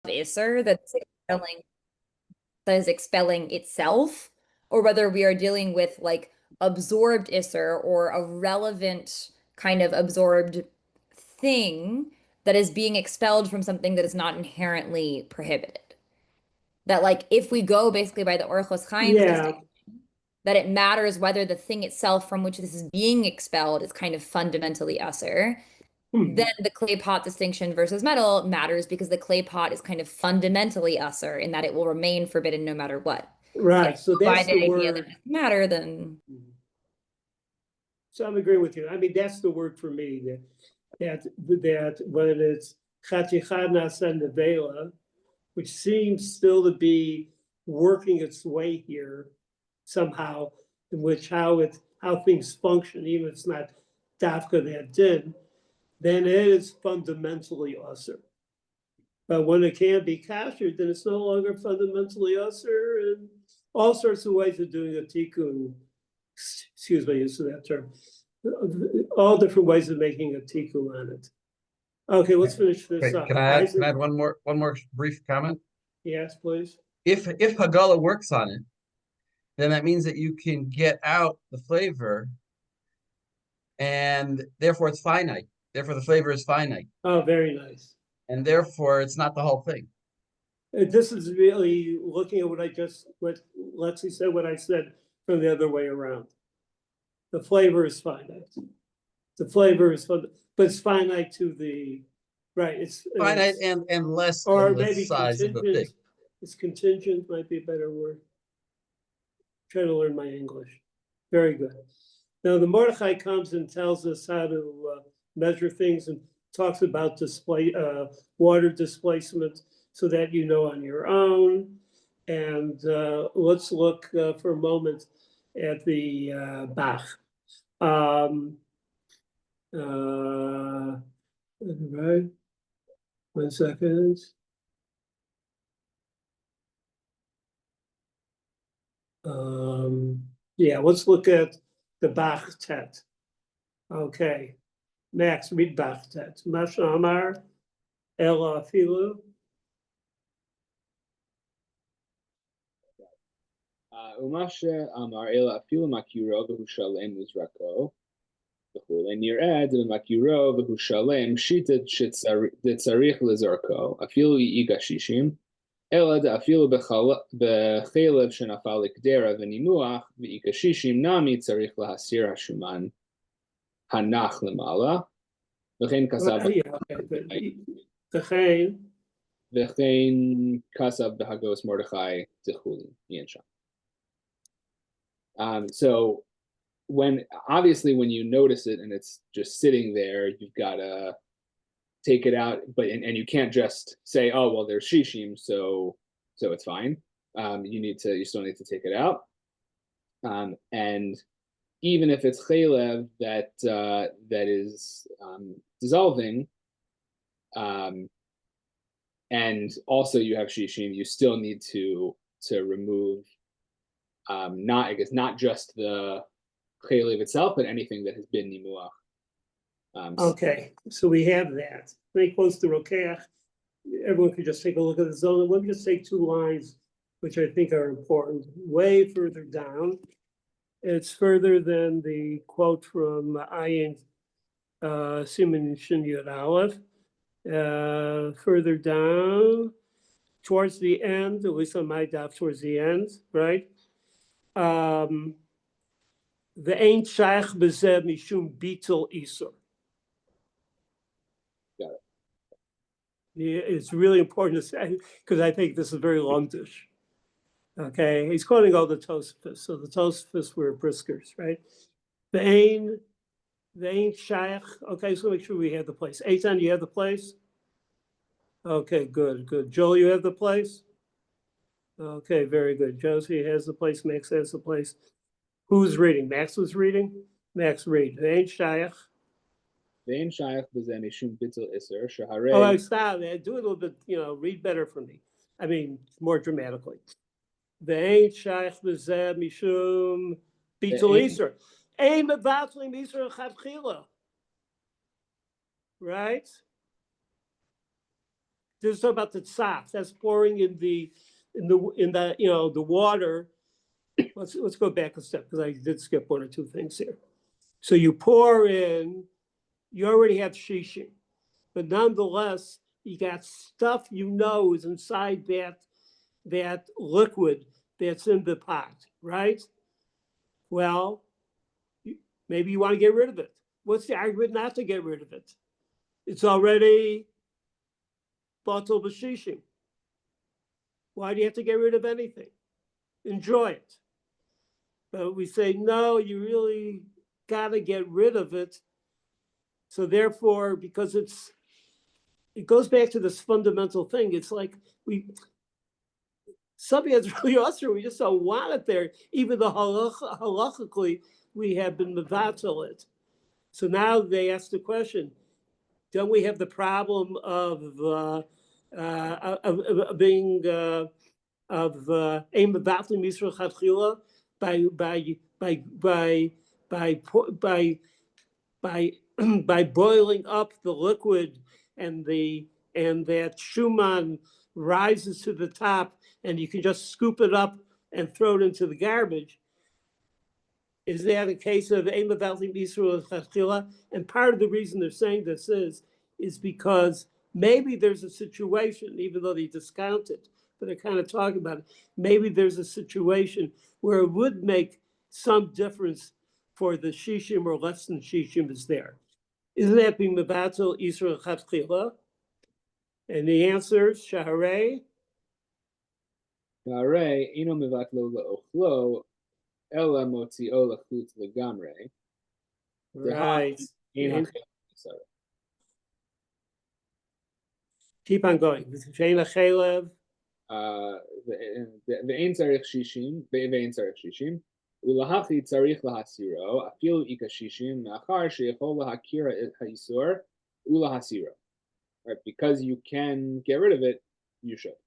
Isser that is expelling itself, or whether we are dealing with like absorbed Isser or a relevant kind of absorbed thing that is being expelled from something that is not inherently prohibited. That like if we go basically by the Orchos Chaim's Yeah. distinction, that it matters whether the thing itself from which this is being expelled is kind of fundamentally Usser. Then the clay pot distinction versus metal matters because the clay pot is kind of fundamentally usser in that it will remain forbidden no matter what. If Right. So you buy that's the the idea that it word. doesn't matter, then So I'm agreeing with you. I mean, that's the word for me, that when it's chatichad nasa nevela, which seems still to be working its way here somehow, in which how things function, even if it's not dafka that did, then it is fundamentally usher. But when it can't be captured, then it's no longer fundamentally usher, and all sorts of ways of doing a tikkun. Excuse my use of that term. All different ways of making a tikkun on it. Okay, let's finish this Okay, up. can I add one more brief comment? Yes, please. If Hagala works on it, then that means that you can get out the flavor, and therefore it's finite. Therefore, the flavor is finite, Oh, very nice. and therefore it's not the whole thing. This is really looking at what Lexi said, what I said from the other way around. The flavor is finite. The flavor is fun, but it's finite to the right. It's Finite and less or than the maybe size of the contingent. thing. It's contingent might be a better word. Trying to learn my English. Very good. Now the Mordechai comes and tells us how to measure things and talks about water displacement so that you know on your own. And let's look for a moment at the Bach. Right. 1 second. Yeah, let's look at the Bach tet. Okay. Max, read Bach tet. Mash Amar, Ela Filu. ומה שאמר אלא אפילו מכירו והוא שלם מזרקו וכולי נראה דמכירו והוא שלם שיטת שצריך לזרקו אפילו איגה שישים אלא דאפילו בחלב שנפל לקדרה ונימוח ואיגה שישים נמי צריך להסיר השומן הנח למעלה וכן כסב וכן כסב בהגוס מרדכי דחולי ינשם. So when you notice it and it's just sitting there, you've got to take it out, and you can't just say, oh, well, there's shishim, so it's fine. You still need to take it out. And even if it's chaylev that is dissolving, and also you have shishim, you still need to remove not just the chaylev itself, but anything that has been nimuach. Okay, so we have that. Very close to Rokeach. Everyone could just take a look at the zone. Let me just say 2 lines, which I think are important. Way further down, it's further than the quote from Ayin Siman Shin Yud Aleph. Further down, towards the end, at least on my daf, towards the end, right? The ain't shaykh bezeh mishum bitul isur. Got it. Yeah, it's really important to say because I think this is very longish. Okay, he's quoting all the Tosafos. So the Tosafos were briskers, right? The ain't shaykh. Okay, so make sure we have the place. Eitan, you have the place? Okay, good. Joel, you have the place? Okay, very good. Josie has the place. Max has the place. Who's reading? Max was reading? Max, read. The ain't shaykh. ואין שייך בזה משום ביטול איסר שהרי Oh, stop. Do a little bit, read better for me. I mean, more dramatically. The ain't shaykh b'zeh mishum bitul iser. Ein mevatlim iser chavchila. Right? There's something about the tzaf. That's pouring in the the water. Let's go back a step because I did skip one or two things here. So you pour in, you already have shishim, but nonetheless, you got stuff is inside that liquid that's in the pot, right? Well, maybe you want to get rid of it. What's the argument not to get rid of it? It's already batal b'shishim. Why do you have to get rid of anything? Enjoy it. But we say, no, you really got to get rid of it. So therefore, because it goes back to this fundamental thing. It's like something that's really awesome. We just don't want it there, even though halachically we have been mevatel it. So now they ask the question: don't we have the problem of being aim mevatel misra chadchila by boiling up the liquid and that shuman rises to the top and you can just scoop it up and throw it into the garbage? Is that a case of aim mevatel misra chadchila? And part of the reason they're saying this is because maybe there's a situation, even though they discount it, but they're kind of talking about it. Maybe there's a situation where it would make some difference for the shishim or less than shishim is there. Isn't that being mevatel Yisrael chatchila? And the answer, shaharei. Shaharei ino mevatlo leochlo ela motzio lechut legamrei. Right. Keep on going. Shein lachelev. ואין צריך שישים, ואין צריך שישים, ולהכי צריך להסירו, אפילו איכה שישים, מאחר שיכול להכיר את האיסור ולהסירו. Right, because you can get rid of it, you should.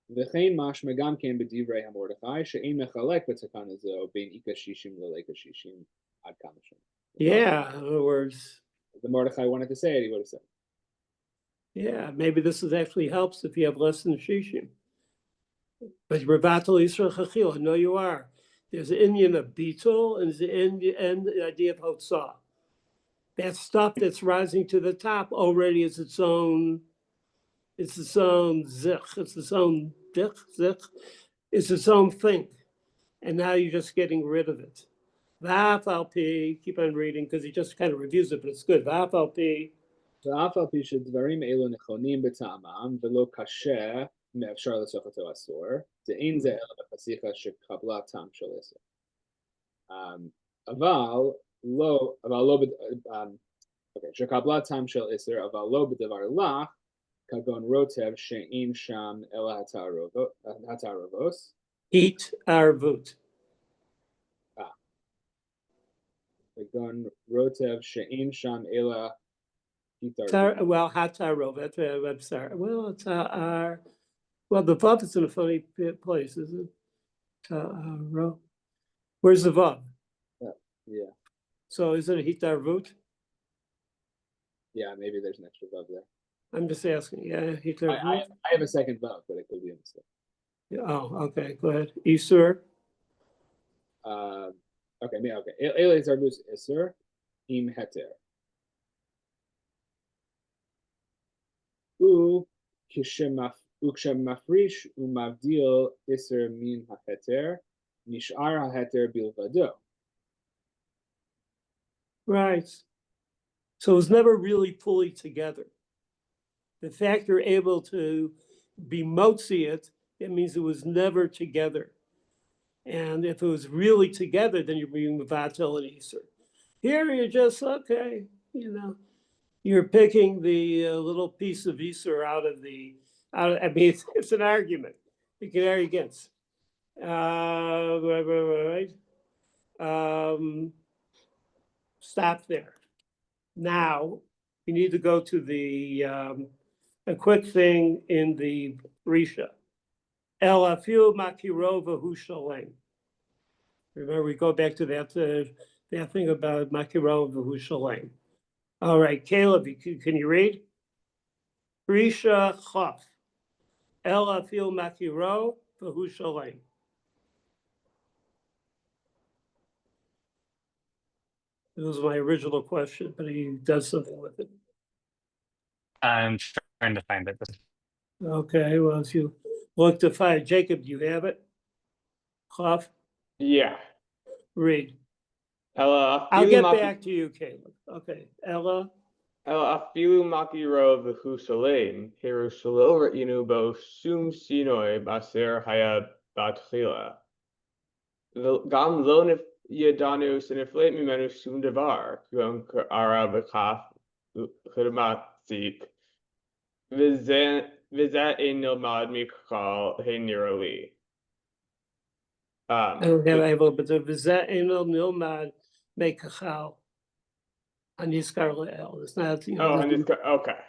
וכן משמע גם כן בדברי המרדכי, שאין מחלק בתקנה זו בין איכה שישים ללאיכה שישים עד כמה שם. Yeah, in other words. If the Mordechai wanted to say it, he would have said. Yeah, maybe this actually helps if you have less than shishim. But Revatel Yisrael Chachil, I know you are. There's an Indian of Beetle and there's the idea of Hotzah. That stuff that's rising to the top already is its own zich, it's its own zich, it's its own thing. And now you're just getting rid of it. V'af keep on reading because he just kind of reviews it, but it's good. V'af ואף על פי שדברים אלו נכונים בטעמם ולא קשה מאפשר לסוף אותו אסור, דאין זה אלא בחשיכה שקבלה טעם של עשר. שקבלה טעם של עשר, אבל לא בדבר לך, כגון רוטב שאין שם אלא התערבוס. התערבות. כגון רוטב שאין שם אלא well, hatarov. I'm sorry. Well, it's well, the vav is in a funny place, isn't it? Where's the vav? Yeah. So is it a hitarvut? Yeah, maybe there's an extra vav there. I'm just asking. Yeah, hitarvut. I have a second vav, but it could be a mistake. Oh, okay. Go ahead. Isur. Okay. Ele Zarbus Isur im heter. וכשמפריש ומבדיל עשר מן ההתר, נשאר ההתר בלבדו. Right. So it's never really fully together. The fact you're able to be motzi it means it was never together. And if it was really together, then you're being mevatel and Isur. Here you're just, okay, you're picking the little piece of Isur out of I mean, it's an argument. You can argue against. Right. Stop there. Now, you need to go to a quick thing in the Risha. El afiu makirova hu shalem. Remember, we go back to that thing about makirova hu shalem. All right, Caleb, can you read? Drisha chaf. Ela fil makiro v'hu shalem. It was my original question, but he does something with it. I'm trying to find it. Okay, well, if you look to find, Jacob, do you have it? Chaf, Yeah. read. Ella I'll afilu get maki- back to you, Caleb. Okay, Ella, Ella afilu makiro v'hu shalem, hiru shelo re'inu bo sum sinoi baser haya batchila. Gam lo yadanu siniflet mimenu sum davar, kuam ara b'kaf chudmatzik, vizet ein nilmad mikal he niroli. I don't have, I have a, but the Vizet Enel Nilmad Mekachal. On Yiskar Le'el, it's not, you know, Oh, and doesn't- it's okay.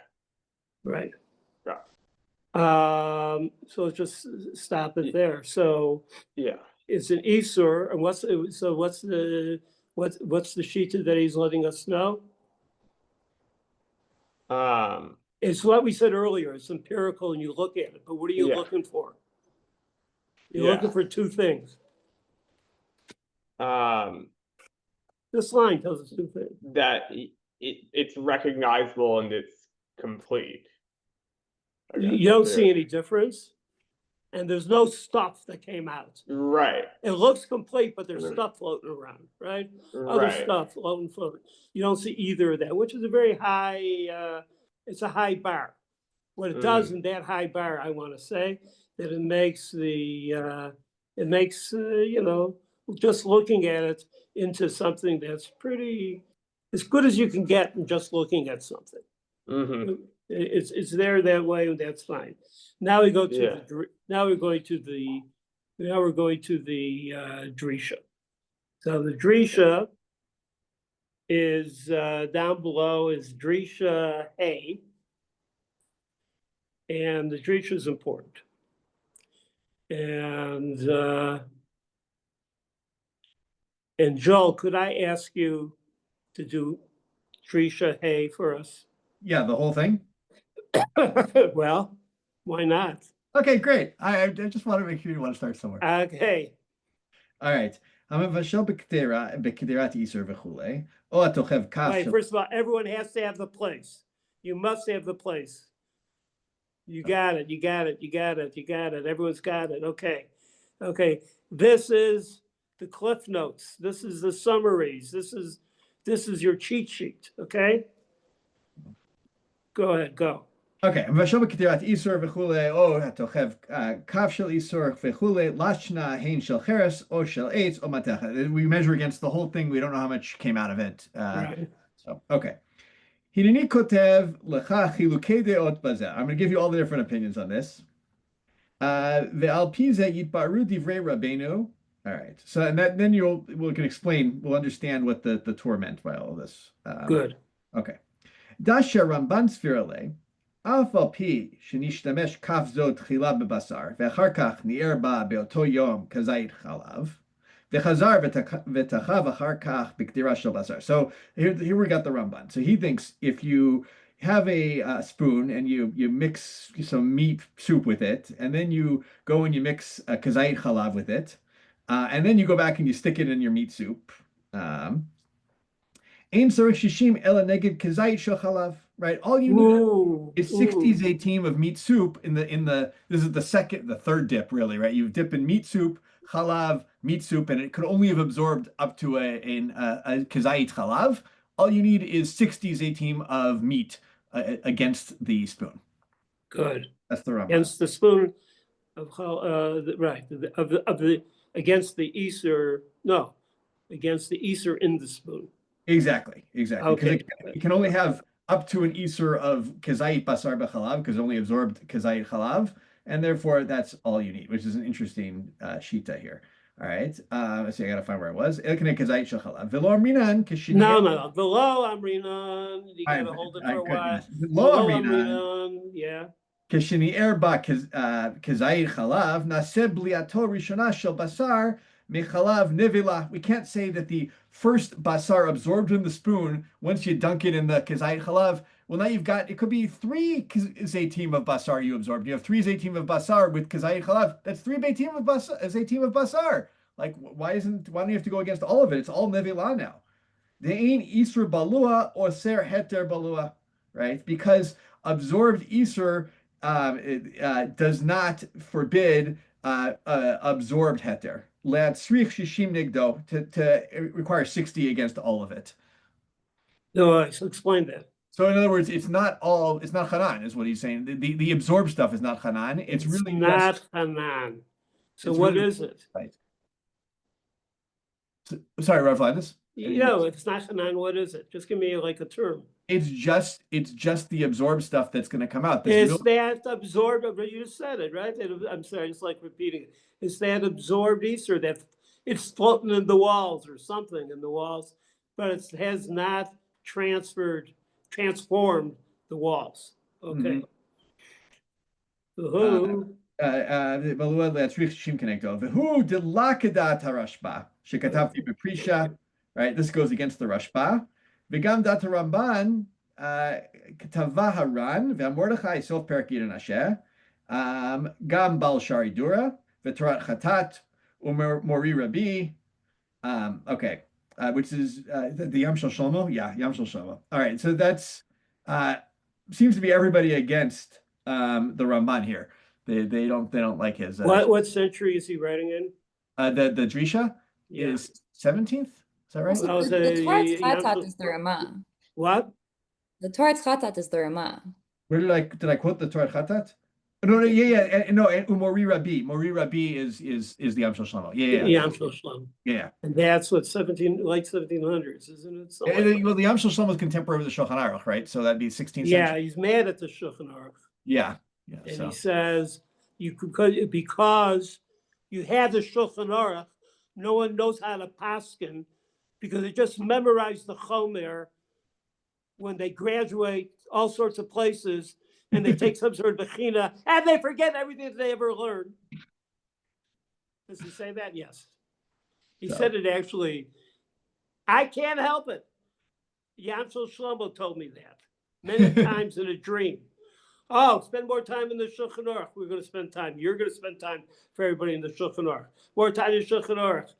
right. Yeah. So just stop it there. So Yeah. it's an Isur, and what's the Shita that he's letting us know? It's what we said earlier, it's empirical and you look at it, but what are you Yeah. looking for? You're Yeah. looking for two things. Um, This line tells us two things. that it's recognizable and it's complete. I guess. You don't see Yeah. any difference, and there's no stuff that came out. Right. It looks complete, but there's Mhm. stuff floating around, right? Other Right. stuff floating. You don't see either of that, which is a very high, it's a high bar. What it does in that high bar, I want to say, that it makes you know, just looking at it into something that's pretty, as good as you can get in just looking at something. Mm-hmm. It's there that way, and that's fine. Now we go to Yeah. now we're going to the Drisha. So the Drisha is down below is Drisha A, and the Drisha is important. And Joel, could I ask you to do Drisha Hay for us? Yeah, the whole thing. Well, why not? Okay, great. I just want to make sure you want to start somewhere. Okay. All right. המבשל בקדירת איסור וכולי, או התוכב כף Right, של... first of all, everyone has to have the place. You must have the place. You got it, you got it, you got it, you got it. Everyone's got it. Okay. Okay. This is the cliff notes. This is the summaries. This is your cheat sheet. Okay. Go ahead, go. Okay, המבשל בקדירת איסור וכולי, או התוכב כף של איסור וכולי, לשנה הן של חרס, או של עץ, או מתכת. We measure against the whole thing. We don't know how much came out of it. Right. So, okay. הנני כותב לך חילוקי דעות בזה. I'm going to give you all the different opinions on this. ועל פי זה יתבררו דברי רבנו. All right. So and then we can explain, we'll understand what the Torah meant by all of this. Good. Okay. דש הרמב"ן סביר לי, אף על פי שנשתמש כף זו תחילה בבשר, ואחר כך ניער בה באותו יום כזית חלב, וחזר ותחב אחר כך בקדירה של בשר. So here we got the Ramban. So he thinks if you have a spoon and you mix some meat soup with it, and then you go and you mix kazait chalav with it, and then you go back and you stick it in your meat soup. Ein sarich shishim ela neged kazait shel chalav. Right, all you need is 60 zaytim of meat soup in the. This is the third dip, really. Right, you dip in meat soup, chalav, meat soup, and it could only have absorbed up to a kazait chalav. All you need is 60 zaytim of meat against the spoon. Good. That's the Rambam. Against the spoon of right of the against the Easter. No, against the Easter in the spoon. Exactly. Okay. Because it can only have up to an Isur of Kazait Basar B'Chalav, because it only absorbed Kazait Chalav, and therefore that's all you need, which is an interesting Shita here. All right. Let's see, I gotta find where I was. Elkene Kazait Shel Chalav. Velo Amrinan Kishini. No. Below Amrinan. You gotta hold it for a while. Below Amrinan. Yeah. Kishini Erba Kazait Chalav. Naseh Bliato Rishona Shel Basar. Mechalav Nevila. We can't say that the first basar absorbed in the spoon, once you dunk it in the kazait chalav, Well, now you've got, it could be 3 zaytim of basar you absorbed. You have 3 zaytim of basar with kazayit chalav. That's 3 zaytim of basar. Like, why don't you have to go against all of it? It's all nevilah now. De'ein isur balua or ser heter balua, right? Because absorbed isur does not forbid absorbed heter. Le'atzrich shishim nigdo, to require 60 against all of it. No, so explain that. So in other words, it's not Hanan, is what he's saying. The absorbed stuff is not Hanan. It's really not just Hanan. So it's what really, is it? right. Sorry, Rav Linus. If it's not Hanan, what is it? Just give me like a term. It's just the absorbed stuff that's going to come out. Is that absorbed? You just said it, right? I'm sorry, I just like repeating it. Is that absorbed Easter that it's floating in the walls or something in the walls, but it has not transformed the walls. Okay. Who? Right, this goes against the Rashba. V'gam dat Ramban ketava haran v'amordechai sof perak yidin asher gam bal sharidura v'torat chatat umori Rabbi. Okay, which is the Yam Shel Shlomo. Yeah, Yam Shel Shlomo. All right, so that's seems to be everybody against the Ramban here. They don't like his. What century is he writing in? The Drisha is 17th. Is that right? Also, the Torah Chatat is the Ramah. What? The Torah Chatat is the Ramah. Where did I quote the Torah Chatat? No, no, and Umori Rabbi. Mori Rabbi is the Yam Shel Shlomo. Yeah. Yam Shel Shlomo. Yeah. And that's what late 1700s, isn't it? Well, the Yam Shel Shlomo is contemporary with the Shulchan Aruch, right? So that'd be 16th century. Yeah, he's mad at the Shulchan Aruch. Yeah. And he says because you have the Shulchan Aruch, no one knows how to paskin because they just memorized the Chomer when they graduate all sorts of places and they take some sort of bechina and they forget everything that they ever learned. Does he say that? Yes. He said it actually. I can't help it. Yam Shel Shlomo told me that many times in a dream. Oh, spend more time in the Shulchan Aruch. We're going to spend time. You're going to spend time for everybody in the Shulchan Aruch. More time in the Shulchan Aruch.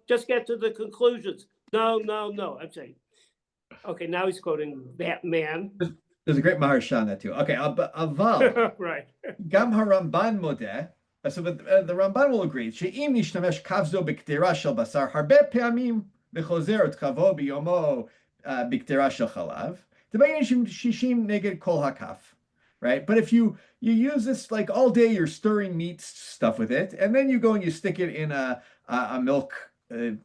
Just get to the conclusions. No. I'm saying. Okay, now he's quoting that man. There's a great Maharsha on that too. Okay, Aval. Right. Gam haRamban modeh. So the Ramban will agree. She'im nishtamesh kavzo b'ktira shel basar harbe pe'amim v'chozer et kavo biyomo b'ktira shel chalav. T'bayin shishim neged kol hakaf. Right, but if you use this like all day, you're stirring meat stuff with it, and then you go and you stick it in a milk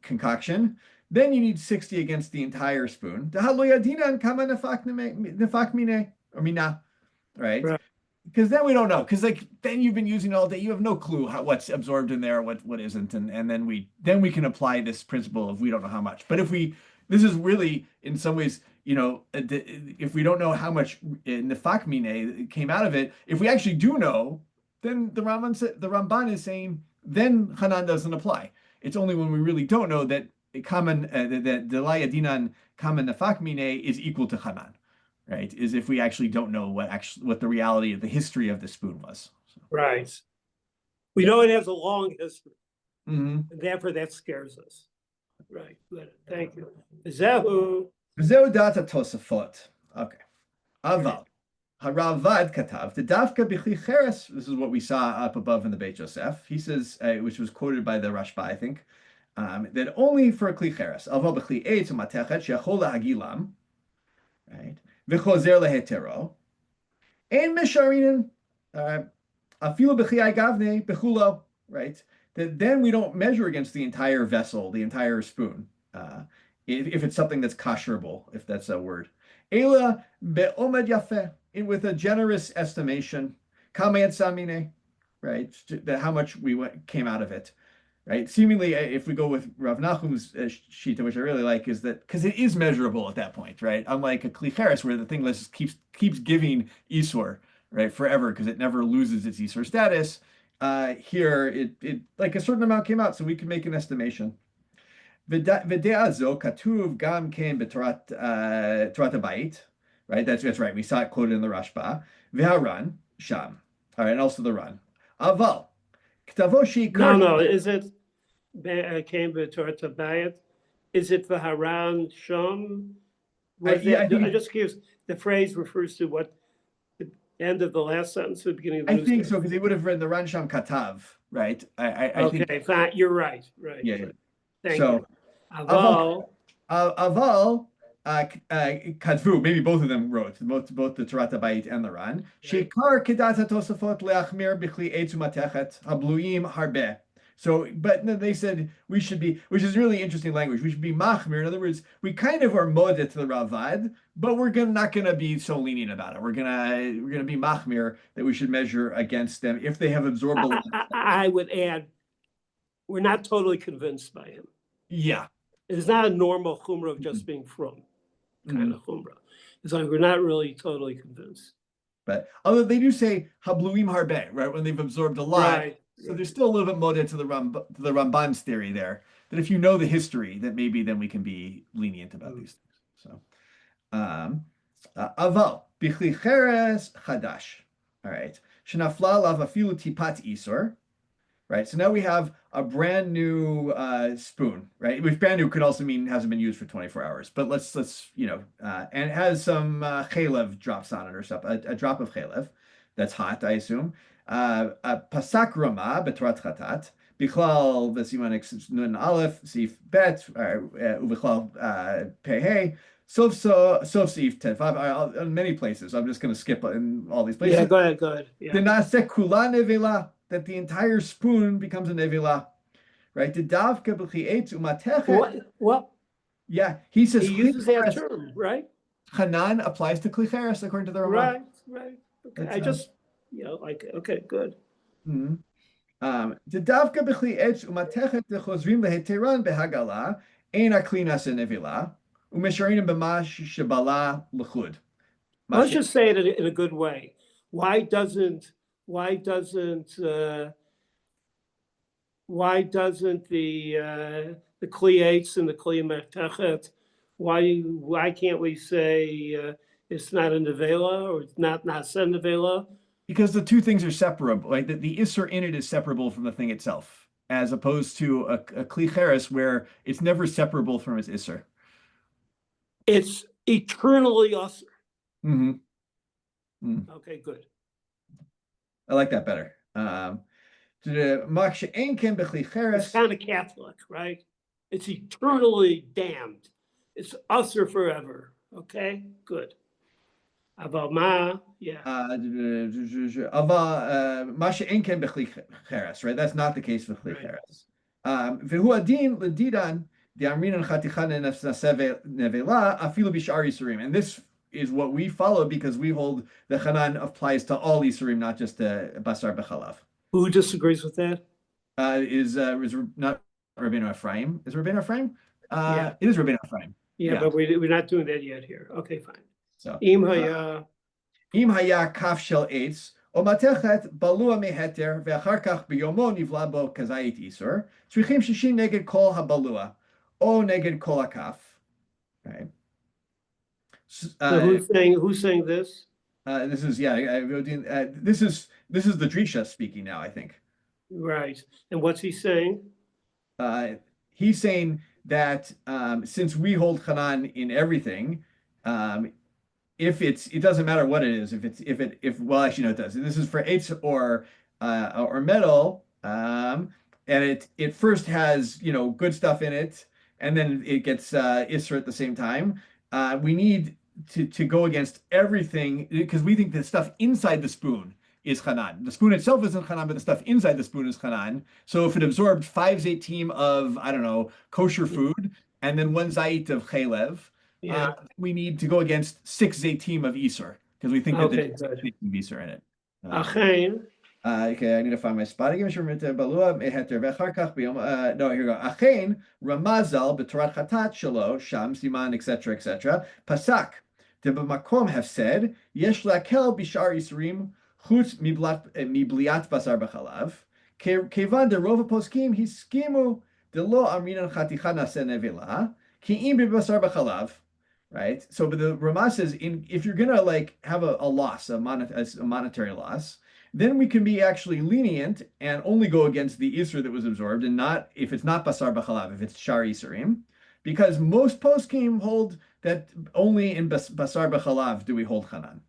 concoction, then you need 60 against the entire spoon. Right? Because then we don't know. Because then you've been using all day, you have no clue what's absorbed in there, what isn't, and then we can apply this principle of we don't know how much. But this is really in some ways. If we don't know how much nefak mine came out of it, if we actually do know, then the Ramban is saying then Hanan doesn't apply. It's only when we really don't know that common that delay adinan common nefak mine is equal to Hanan, right? Is if we actually don't know what the reality of the history of the spoon was. So. Right. We know it has a long history, and therefore that scares us. Right. Good. Thank you. Zehu. Data Tosafot. Okay. Aval. Haravad Katav. The Davka Bichli Cheres. This is what we saw up above in the Beit Yosef. He says, which was quoted by the Rashba, I think, that only for a Kli Cheres. Aval Bichli Eitz Matechet Shechol Hagilam. Right. V'chozer lehetero. Ein Misharinin. Afilu Bichli Agavne Bechulo. Right. That then we don't measure against the entire vessel, the entire spoon. If it's something that's kasherable, if that's a word. Ela be'omed yafeh, with a generous estimation. Kamayat samine, right? How much came out of it, right? Seemingly, if we go with Rav Nachum's shita, which I really like, is that because it is measurable at that point, right? Unlike a klicheres, where the thing just keeps giving isur, right, forever, because it never loses its isur status. Here, it like a certain amount came out, so we can make an estimation. V'de'azo katuv gam ken b'torat habayit right? That's right. We saw it quoted in the Rashba. V'haran sham. All right, and also the Ran. Aval. Ktavo sheikar. No, is it came to Tabayat? Is it the Haran Sham? Was Yeah, I that, think I'm just curious, the phrase refers to what, the end of the last sentence, the beginning of the I new think so sentence? because they would have written the Ran Sham Katav, right? I think Okay, fine, you're right, right. yeah. Thank So you. Aval, Aval Kadvu, maybe both of them wrote, both the Torah Tabayit and the Ran. Sheikar Kedat HaTosafot Leachmir Bichli Eitzu Matechet Habluim Harbe. So, but no, they said we should be, which is really interesting language. We should be machmir. In other words, we kind of are modeh to the Ravad, but we're not gonna be so lenient about it. We're gonna be machmir that we should measure against them if they have absorbed a lot. I would add, we're not totally convinced by him. Yeah. It's not a normal chumrah of just being from kind of chumrah. It's like we're not really totally convinced. But although they do say habluim harbe, right, when they've absorbed a lot, Right. so there's still a little bit modeh to the Ramban's theory there. That if you know the history, that maybe then we can be lenient about these things. So, aval bichli cheres chadash. All right, shenafla lav afilu tipat isor. Right, so now we have a brand new spoon, right? Which brand new could also mean hasn't been used for 24 hours. But let's and it has some chalev drops on it or something, a drop of chalev that's hot, I assume. Pasak rama b'torat chatat bichlal v'siman nun aleph sif bet ubichlal pehei sof sif tet in many places. I'm just going to skip in all these places. Yeah, go ahead. Yeah. Denasek kula nevela, that the entire spoon becomes a nevela, right? The davka b'chi'etz umatechet. What? Yeah, he says He uses that term, right? Hanan applies to klicheres according to the Rama. Right. Okay, I just, okay, good. The davka b'chi'etz umatechet dechozrim leheteran behagala ein aklinas nevela umesharim b'mash shebala l'chud. Let's just say it in a good way. Why doesn't the kliates and the kliyametechet, why can't we say it's not a nevela or it's not nasa nevela? Because the two things are separable. Like the isser in it is separable from the thing itself, as opposed to a klicheres where it's never separable from its isser. It's eternally usher. Okay, good. I like that better. It's kind of Catholic, right? It's eternally damned. It's usher forever. Okay, good. About ma, yeah. Right? That's not the case with klicheres. V'hu adin l'didan de'amrinan chaticha nevela afilu b'shar yisurim. And this is what we follow because we hold the Hanan applies to all yisurim, not just the basar b'chalav. Who disagrees with that? Is not Rabbeinu Ephraim? Is Rabbeinu Ephraim? Yeah. It is Rabbeinu Ephraim. Yeah, but we're not doing that yet here. Okay, fine. So Im haya kaf shel eitz o matechet balua meheter ve'achar kach biyomo nivla bo kazayit isur tzrichim shishim neged kol habalua o neged kol hakaf. Right. so who's saying this? This is this is the Drisha speaking now, I think. Right. And what's he saying? He's saying that since we hold Hanan in everything, it doesn't matter what it is. Well, actually no, it does. This is for eitz or metal, and it first has good stuff in it, and then it gets isser at the same time. We need to go against everything because we think the stuff inside the spoon is Hanan. The spoon itself isn't Hanan, but the stuff inside the spoon is Hanan. So if it absorbed 5 zaytim of, I don't know, kosher food, and then 1 zayit of chalev, we need to go against 6 zaytim of isur, because we think that there's isur in it. Okay, I need to find my spot again. No, here we go. Achein, Ramazal, B'torat Chatat, Shalo, Sham, Siman, etc. Pasak, the B'makom have said, Yesh lakel bishar yisrim, chutz mibliat basar b'chalav. Kevan de rova poskim, hiskimu, de lo amrinan chaticha nase nevela, ki im b'basar b'chalav, right? So, but the Rama says, if you're gonna like have a loss, a monetary loss, then we can be actually lenient and only go against the Isser that was absorbed, and not if it's not Basar B'chalav, if it's Shar Isurim, because most poskim hold that only in Basar B'chalav do we hold Chanan.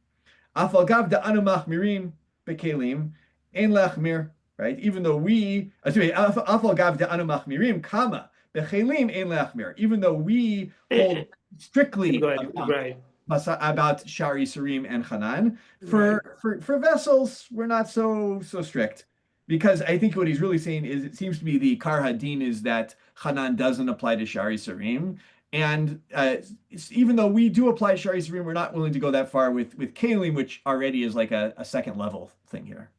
Afal gav da'anu machmirim bekelim ein lachmir, right? Even though we, afal gav da'anu machmirim kama bekelim ein lachmir. Even though we hold strictly Right. about Shari Sarim and Hanan, for vessels we're not so strict, because I think what he's really saying is it seems to be the Kar Hadin is that Hanan doesn't apply to Shari Sarim. And even though we do apply Shari Sarim, we're not willing to go that far with Kalim, which already is like a second level thing here.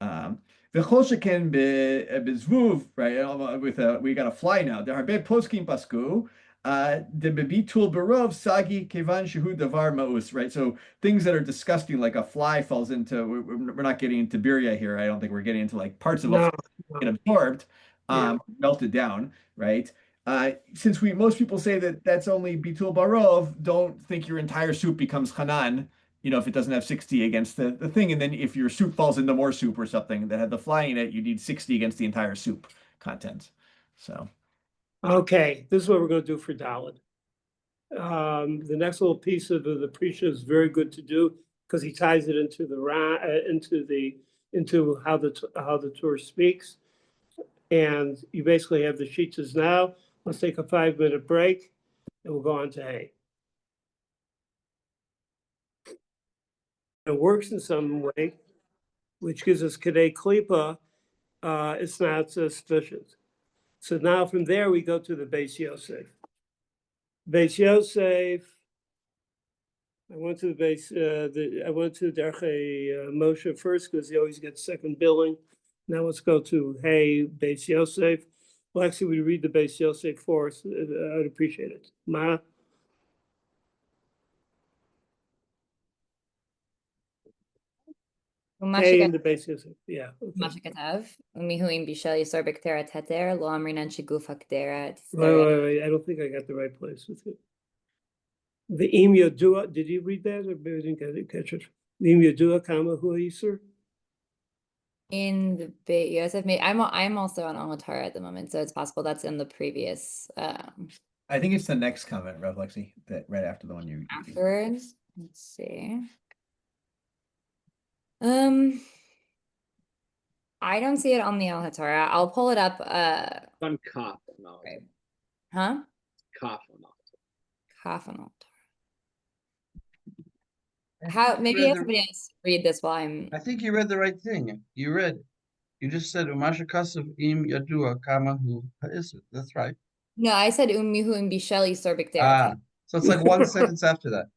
V'choshaken bezvuv, right? We got a fly now. There are be poskim pasku. The bebitul barov sagi kevan shehu davar maus, right? So things that are disgusting, like a fly falls into. We're not getting into birya here. I don't think we're getting into like parts of a fly get absorbed, melted down, right? Since most people say that that's only bitul barov, don't think your entire soup becomes hanan, if it doesn't have 60 against the thing. And then if your soup falls into more soup or something that had the fly in it, you need 60 against the entire soup content. So. Okay, this is what we're going to do for Dalit. The next little piece of the Prisha is very good to do because he ties it into how the Torah speaks, and you basically have the sheets now. Let's take a 5-minute break, and we'll go on to Hay. It works in some way, which gives us Kedei Klipa. It's not sufficient. So now from there we go to the Beis Yosef. Beis Yosef. I went to Derech Moshe first because he always gets second billing. Now let's go to Beis Yosef. Well, actually, we read the Beis Yosef for us. I'd appreciate it. Ma. In the Beis Yosef. Yeah. מה שכתב, ומיהו בישל יסור בקטרת התר, לא אמרינן שגוף הקטרת. Wait, I don't think I got the right place with it. The Im Yodua, did you read that or maybe I didn't catch it? The Im Yodua Kama Hu Yisur? In the Beit Yosef, I'm also on Al-Hatara at the moment, so it's possible that's in the previous. I think it's the next comment, Rav Lexi, that right after the one you afterwards. Let's see. I don't see it on the Al-Hatara. I'll pull it up. On Kaf. No. Right. Huh? Kaf on Kaf on Al-Hatara. Maybe somebody else read this while I'm. I think you read the right thing. You just said Umasha Kasav im Yadua Kama Hu Ha'isr. That's right. No, I said Ummihu and Bisheli Sorbik. So it's like one sentence after that.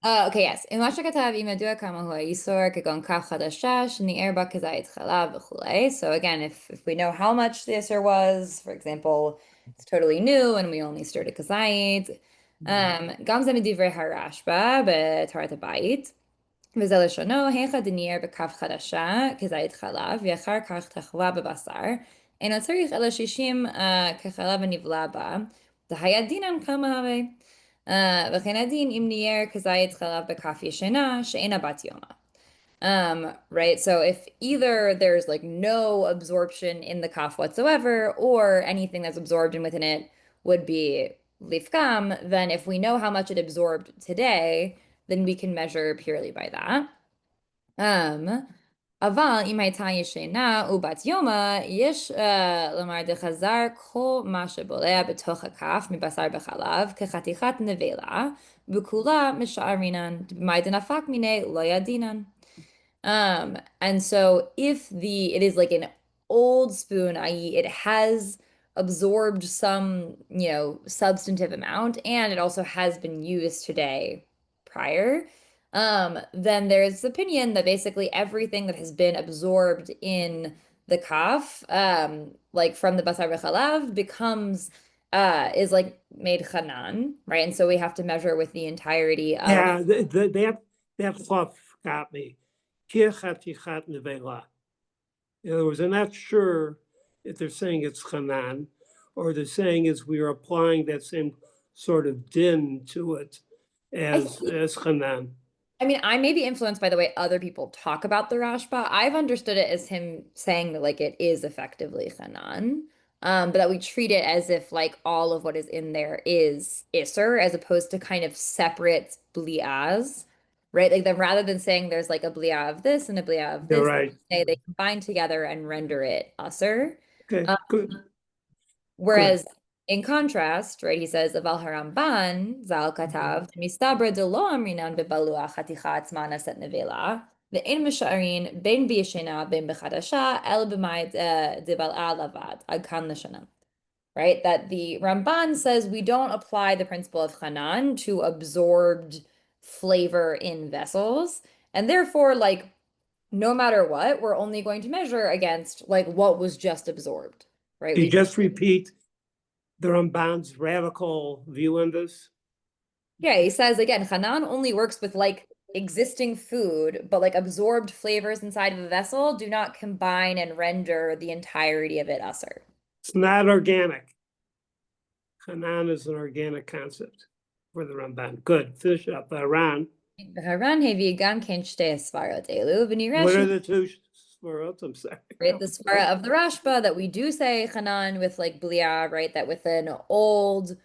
Okay, yes. מה שכתב אם ידוע כמה הוא האיסור כגון כף חדשה שניער בה כזית חלב וכולי. So again, if we know how much the isser was, for example, it's totally new and we only stirred a כזית. גם זה מדברי הרשב"א בתורת הבית. וזה לשונו, היכא דניער בכף חדשה כזית חלב ואחר כך תחווה בבשר. אינו צריך אלא 60 כחלב הנבלע בה. דהיה דינן כמה הרי. וכן הדין אם ניער כזית חלב בכף ישנה שאינה בת יומא. Right, so if either there's like no absorption in the kaf whatsoever, or anything that's absorbed in within it would be lifkam, then if we know how much it absorbed today, then we can measure purely by that. אבל אם הייתה ישנה ובת יומא, יש לומר דחזר כל מה שבולע בתוך הכף מבשר בחלב כחתיכת נבלה, וכולה משערינן, במאי דנפק מיני לא ידינן. And so if it is like an old spoon, i.e. it has absorbed some, substantive amount, and it also has been used today prior, then there's opinion that basically everything that has been absorbed in the kaf, like from the basar v'chalav, becomes is like made chanan, right? And so we have to measure with the entirety of. Yeah, that fluff got me. In other words, I'm not sure if they're saying it's chanan or they're saying is we are applying that same sort of din to it as Hanan. I mean, I may be influenced by the way other people talk about the Rashba. I've understood it as him saying that like it is effectively Hanan, but that we treat it as if like all of what is in there is Isser, as opposed to kind of separate bli'as, right? Like then rather than saying there's like a bli'ah of this and a bli'ah of You're this, right. they combine together and render it Usser. Okay, good. Whereas in contrast, right, he says, Aval Haramban, Zal Katav, Mistabra de lo amrinan bebalua chaticha atzma naset nevela, ve'en misha'arin ben biyashena ben bechadasha el b'mayit de bal'a lavad, ad kan l'shana. Right, that the Ramban says we don't apply the principle of Hanan to absorbed flavor in vessels, and therefore, like, no matter what, we're only going to measure against like what was just absorbed, right? You just repeat the Ramban's radical view on this? Yeah, he says again, Hanan only works with like existing food, but like absorbed flavors inside of a vessel do not combine and render the entirety of it usser. It's not organic. Hanan is an organic concept for the Ramban. Good, finish up. Ran. Haran hevi gam ken shtei svarot elu What are v'nirash. the two svarot? I'm sorry. Right, the svara of the Rashba that we do say Hanan with like bliya, right? That with an old,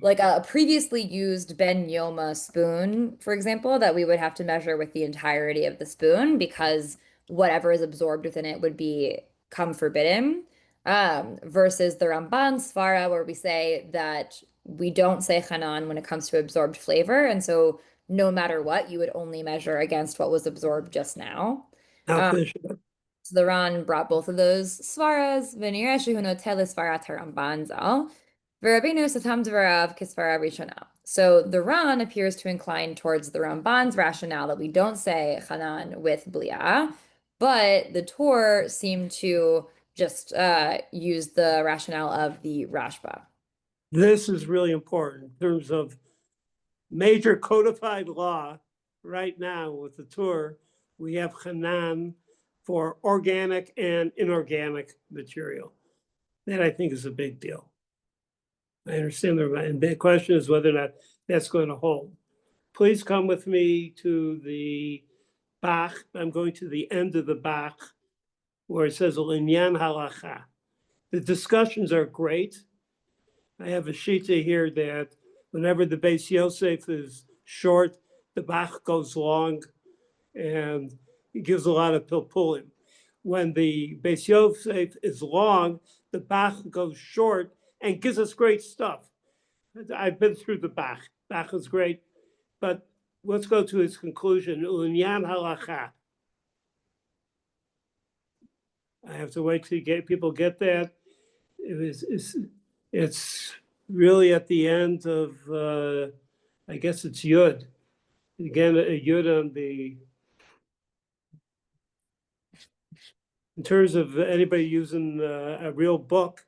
like a previously used Ben Yoma spoon, for example, that we would have to measure with the entirety of the spoon because whatever is absorbed within it would become forbidden. Versus the Ramban svara where we say that we don't say Hanan when it comes to absorbed flavor, and so no matter what, you would only measure against what was absorbed just now. I'll finish it up. So the Ran brought both of those svaras. V'nireh shehu notel svarat haramban zal, v'Rabbeinu satam dvarav kisvara rishona. So the Ran appears to incline towards the Ramban's rationale that we don't say Hanan with bliya, but the Torah seem to just use the rationale of the Rashba. This is really important in terms of major codified law. Right now with the Torah, we have Hanan for organic and inorganic material. That I think is a big deal. I understand and the question is whether or not that's going to hold. Please come with me to the Bach. I'm going to the end of the Bach where it says Linyan Halacha. The discussions are great. I have a shita here that whenever the Beis Yosef is short, the Bach goes long, and it gives a lot of pilpulim. When the Beis Yosef is long, the Bach goes short and gives us great stuff. I've been through the Bach. Bach is great, but let's go to his conclusion. Unyan halacha. I have to wait till people get that. It's really at the end of, I guess it's Yud. Again, a Yud on the, in terms of anybody using a real book,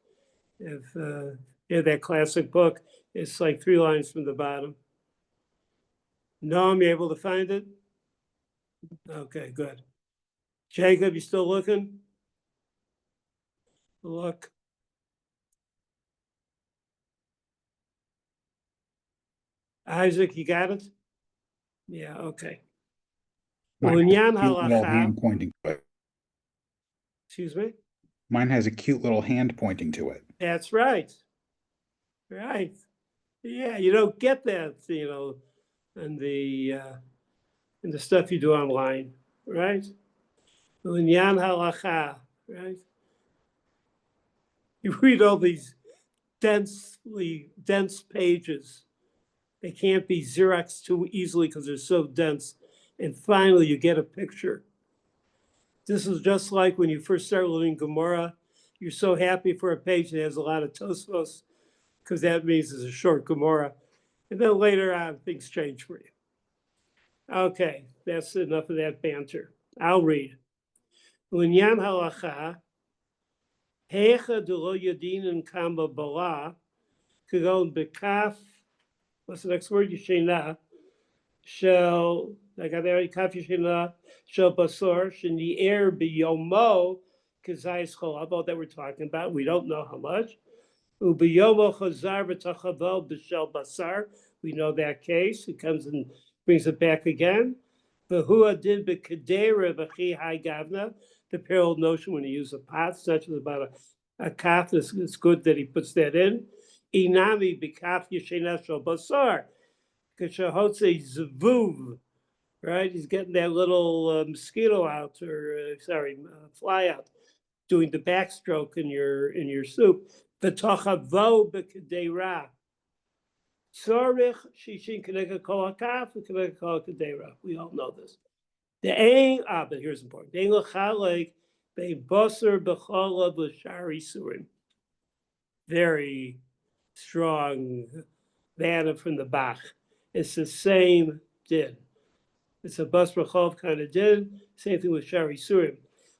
if that classic book, it's like 3 lines from the bottom. Noam, you able to find it? Okay, good. Jacob, you still looking? Look. Isaac, you got it? Yeah, okay. Mine has a Unyan cute little hand halacha. pointing to it. Excuse me? Mine has a cute little hand pointing to it. That's right. Right. Yeah, you don't get that, in the stuff you do online, right? Unyan halacha, right? You read all these dense pages. They can't be Xeroxed too easily because they're so dense. And finally, you get a picture. This is just like when you first start learning Gemara. You're so happy for a page that has a lot of Tosfos because that means it's a short Gemara. And then later on, things change for you. Okay, that's enough of that banter. I'll read. Unyan halacha, hecha de lo yadinin kama bala, kagon bekaf, what's the next word? Yeshena, shall, I got there, kaf yeshena, shall basor, sheni er biyomo, kazayis cholabo that we're talking about. We don't know how much. Ubiyomo chazar v'tachavel b'shel basar, We know that case. He comes and brings it back again. V'hua din b'kedera v'chi hai gavna, the parallel notion when he uses a pot, it's not just about a kaf, it's good that he puts that in. Inami b'kaf yeshena shel basar, k'shahotze zvuv, right? He's getting that little mosquito out, or fly out, doing the backstroke in your soup. V'tochavo b'kedera. Tzorich shishin keneged kol hakaf v'keneged kol kedera. We all know this. The ain, but here's important. The ain l'chalek be'basar b'cholav l'shari surim. Very strong banner from the Bach. It's the same din. It's a bas b'cholav kind of din. Same thing with shari surim.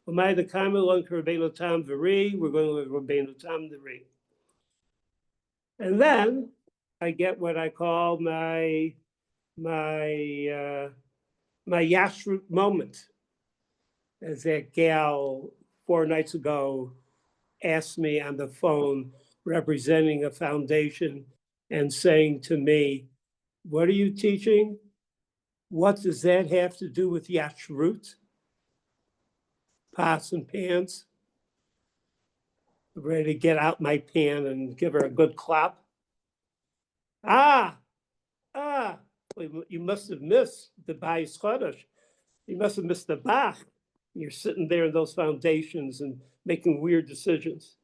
Umay the kamel on Rabbeinu Tam v'ri. We're going with Rabbeinu Tam v'ri. And then I get what I call my Yashrut moment. As that gal 4 nights ago asked me on the phone, representing a foundation, and saying to me, "What are you teaching? What does that have to do with Yashrut? Pots and pans?" I'm ready to get out my pan and give her a good clap. Well, you must have missed the Bayis Chodesh. You must have missed the Bach. You're sitting there in those foundations and making weird decisions.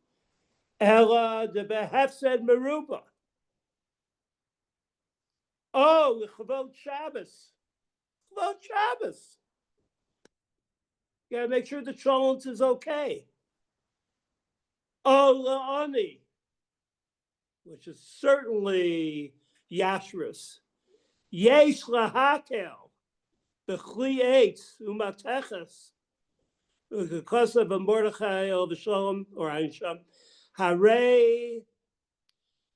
Ella de behefsed meruba. Oh, Chavot Shabbos. Chavot Shabbos. You gotta make sure the cholent is okay. Oh, la'ani, which is certainly Yashrus. Yesh lahakel, b'chli eitz umateches, because of a Mordechai el v'shalom or Einsham, Hare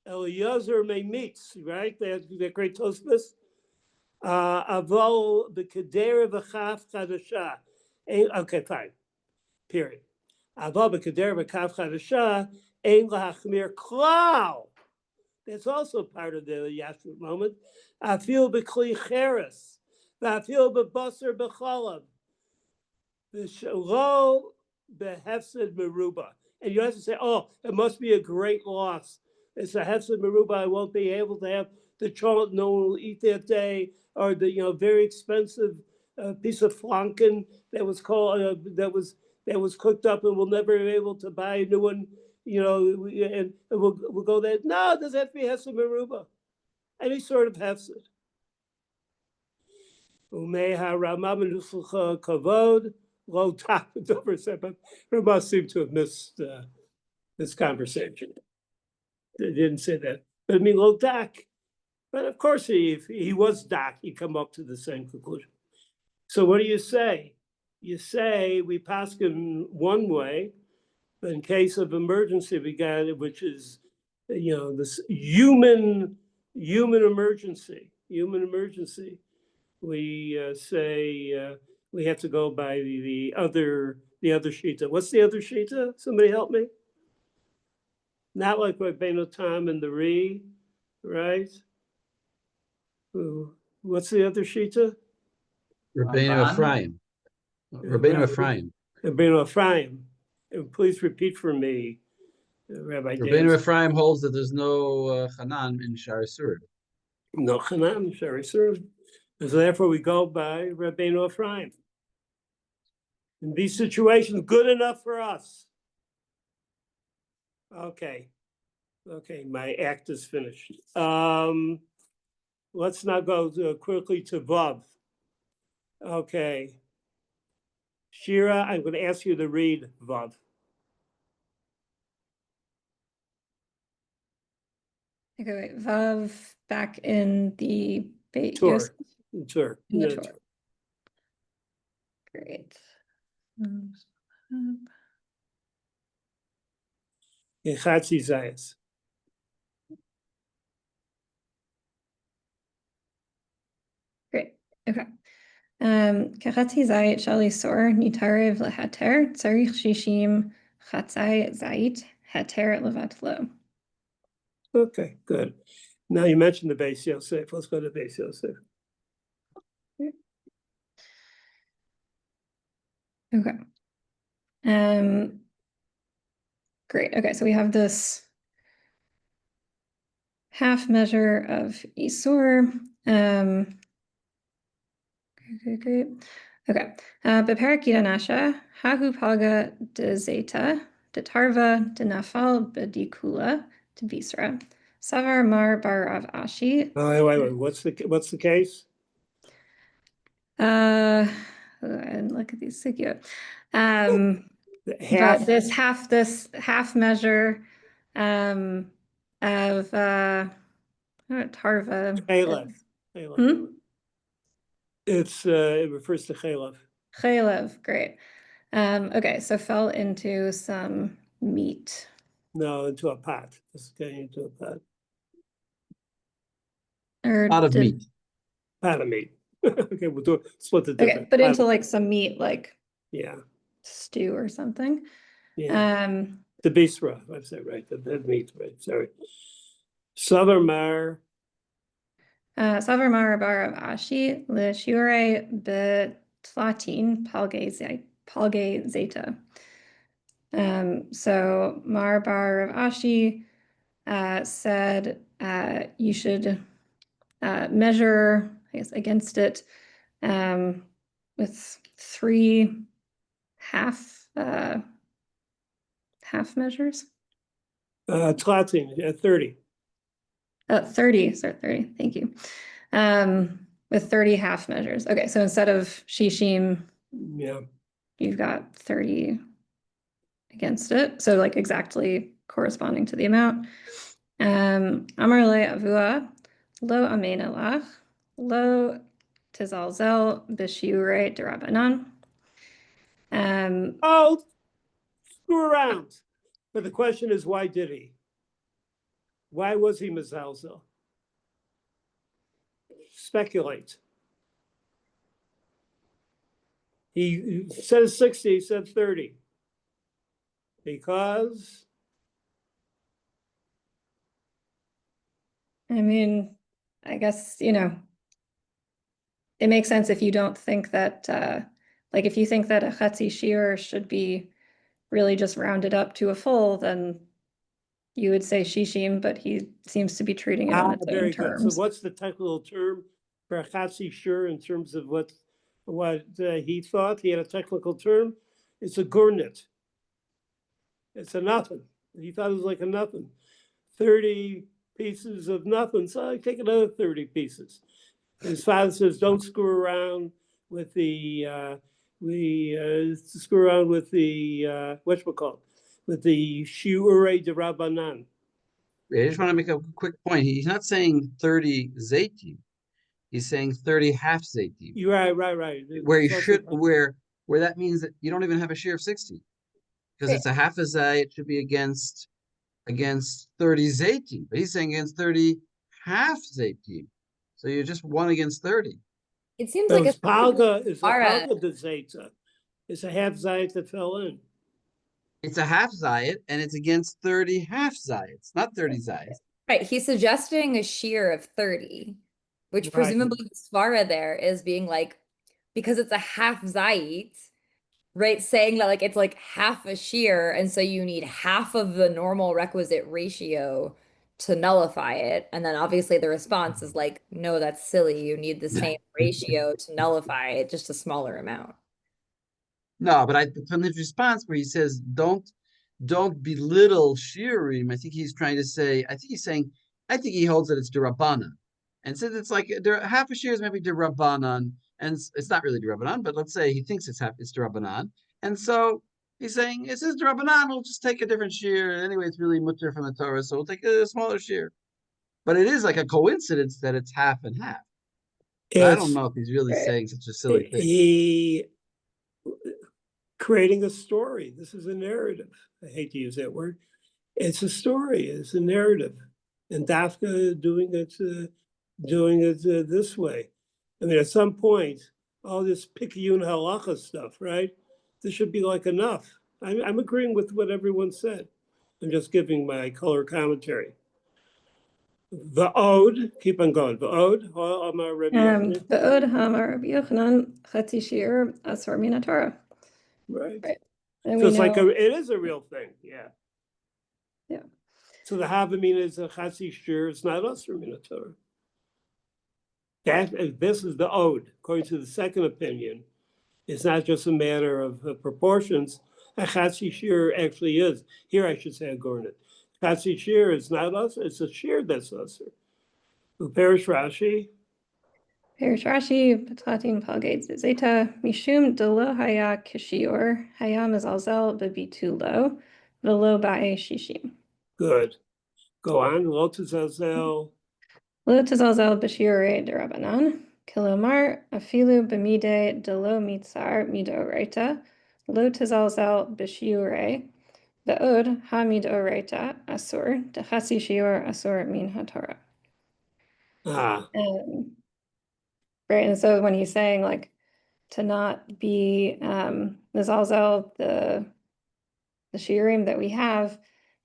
Eliezer Meimitz, right? That great Tosfos. Avol b'kedera v'chaf chadasha. Okay, fine. Period. Avol b'kedera v'chaf chadasha ein lahachmir klal. That's also part of the Yashrut moment. Afil b'kli cheres, v'afil b'basar b'chalav, v'shalo b'hefsed meruba. And you have to say, oh, it must be a great loss. It's a hefsed meruba. I won't be able to have the chocolate no one will eat that day, or the very expensive piece of flanken that was called that was cooked up, and we'll never be able to buy a new one. And we'll go there. No, it doesn't have to be hefsed meruba. Any sort of hefsed. Umeha Ramah Menusach Kavod Lo Tak. Ramah seemed to have missed this conversation. They didn't say that, but I mean Lo Tak. But of course, if he was Dak, he'd come up to the same conclusion. So what do you say? You say we pass him one way, but in case of emergency, we got it, which is, this human emergency. We say we have to go by the other shita. What's the other shita? Somebody help me. Not like Rabbeinu Tam and the Re, right? What's the other shita? Rabbeinu Ephraim. Rabbeinu Ephraim. Rabbeinu Ephraim. And please repeat for me, Rabbi Davis. Rabbeinu Ephraim holds that there's no Chanan in Shari Surim. No Chanan in Shari Surim. And so therefore we go by Rabbeinu Ephraim. In these situations, good enough for us. Okay, my act is finished. Let's now go quickly to Vav. Okay. Shira, I'm going to ask you to read Vav. Okay, wait. Vav back in the Torah. In the Torah. Great. In Chatzi Zayas. Great. Okay. Kachatzi zayit shali sor nitarev lehater tzarich shishim chatzai zayit hater levatlo. Okay, good. Now you mentioned the Beis Yosef. Let's go to Beis Yosef. Okay. Great. Okay, so we have this half measure of Isur. Great. Okay. Beperakita nasha, hahu paga de zeta, de tarva, de nafal, bedikula, de visra. Savar mar bar of ashi. Oh, wait. What's the case? And look at these sugya. Half. But this half measure of tarva. Chalev. It refers to Chalev. Chalev, great. Okay, so fell into some meat. No, into a pot. It's getting into a pot. Or Pot of meat. Pot of meat. Okay, we'll split the difference. Okay, but into like some meat, like yeah, stew or something. Yeah. The bisra, I said right. The meat, right? Sorry. Savar mar. Savar mar bar of ashi le shiure betlatin palge zeta. So Mar bar of Ashi said you should measure, I guess, against it with 3 half measures. Tlatin, 30. 30, sorry, 30, thank you. With 30 half measures. Okay, so instead of shishim, yeah, you've got 30 against it. So like exactly corresponding to the amount. Amar le avua, lo amen elach, lo tizalzel b'shiurei derabanan. Oh, screw around. But the question is, why did he? Why was he mezalzel? Speculate. He says 60, he said 30. Because? I mean, I guess, it makes sense if you don't think that, like if you think that a chatzi shiur should be really just rounded up to a full, then you would say shishim, but he seems to be treating it on its own Very good. terms. So what's the technical term for a chatzi shiur in terms of what he thought? He had a technical term. It's a gurnit. It's a nothing. He thought it was like a nothing. 30 pieces of nothing. So I take another 30 pieces. His father says, don't screw around with the whatchamacallit, with the shiurei derabanan. I just want to make a quick point. He's not saying 30 zaytim. He's saying 30 half zaytim. You're right. Where you should, where that means that you don't even have a share of 60. Because it's a half a zay, it should be against 30 zaytim. But he's saying against 30 half zaytim. So you're just 1 against 30. It seems So like it's palga de zayta. It's a half zayt that fell in. It's a half zayit, and it's against 30 half zayits, not 30 zayits. Right. He's suggesting a shear of 30, which presumably the svara there is being like, because it's a half zayit, right? Saying that like it's like half a shear, and so you need half of the normal requisite ratio to nullify it. And then obviously the response is like, no, that's silly. You need the same ratio to nullify it, just a smaller amount. No, but from his response where he says, don't belittle shiurim, I think he's trying to say, I think he holds that it's derabanan. And since it's like half a shear is maybe derabanan, and it's not really derabanan, but let's say he thinks it's derabanan. And so he's saying, it says derabanan, we'll just take a different shear. Anyway, it's really mutter from the Torah, so we'll take a smaller shear. But it is like a coincidence that it's half and half. I don't know if he's really saying such a silly thing. He creating a story. This is a narrative. I hate to use that word. It's a story. It's a narrative. And Dafka doing it this way. I mean, at some point, all this pikiyun halacha stuff, right? This should be like enough. I'm agreeing with what everyone said. I'm just giving my color commentary. The ode, keep on going. The ode, Amar Rabbi Yochanan. Ba'od Hamar Rabbi Yochanan Chatzi Shiur Asor Min HaTorah. Right. Right. And So we it's like know, it is a real thing. Yeah. yeah. So the Havamina is a Chatzi Shiur. It's not us from Torah. This is the ode, according to the second opinion. It's not just a matter of proportions. A Chatzi Shiur actually is. Here I should say a Gornit. Chatzi Shiur is not us. It's a Shiur that's us. Uperish Rashi. Perish Rashi, Patatin Palgate Zeta, Mishum Delo Haya Kishior, Hayam is Alzel, Bebitulo, Velo Bae Shishim. Good. Go on. Lotuzazel. Lo Tazalzel Bashiure de Rabanan, Kilomar, Afilu Bemide Delo Mitzar Midoraita, Lo Tazalzel Bashiure, Beod Hamid Oraita, Asur, Dehasi Shior Asur Min HaTorah. Ah, Right. And so when he's saying like to not be Mizalzel, the shiurim that we have,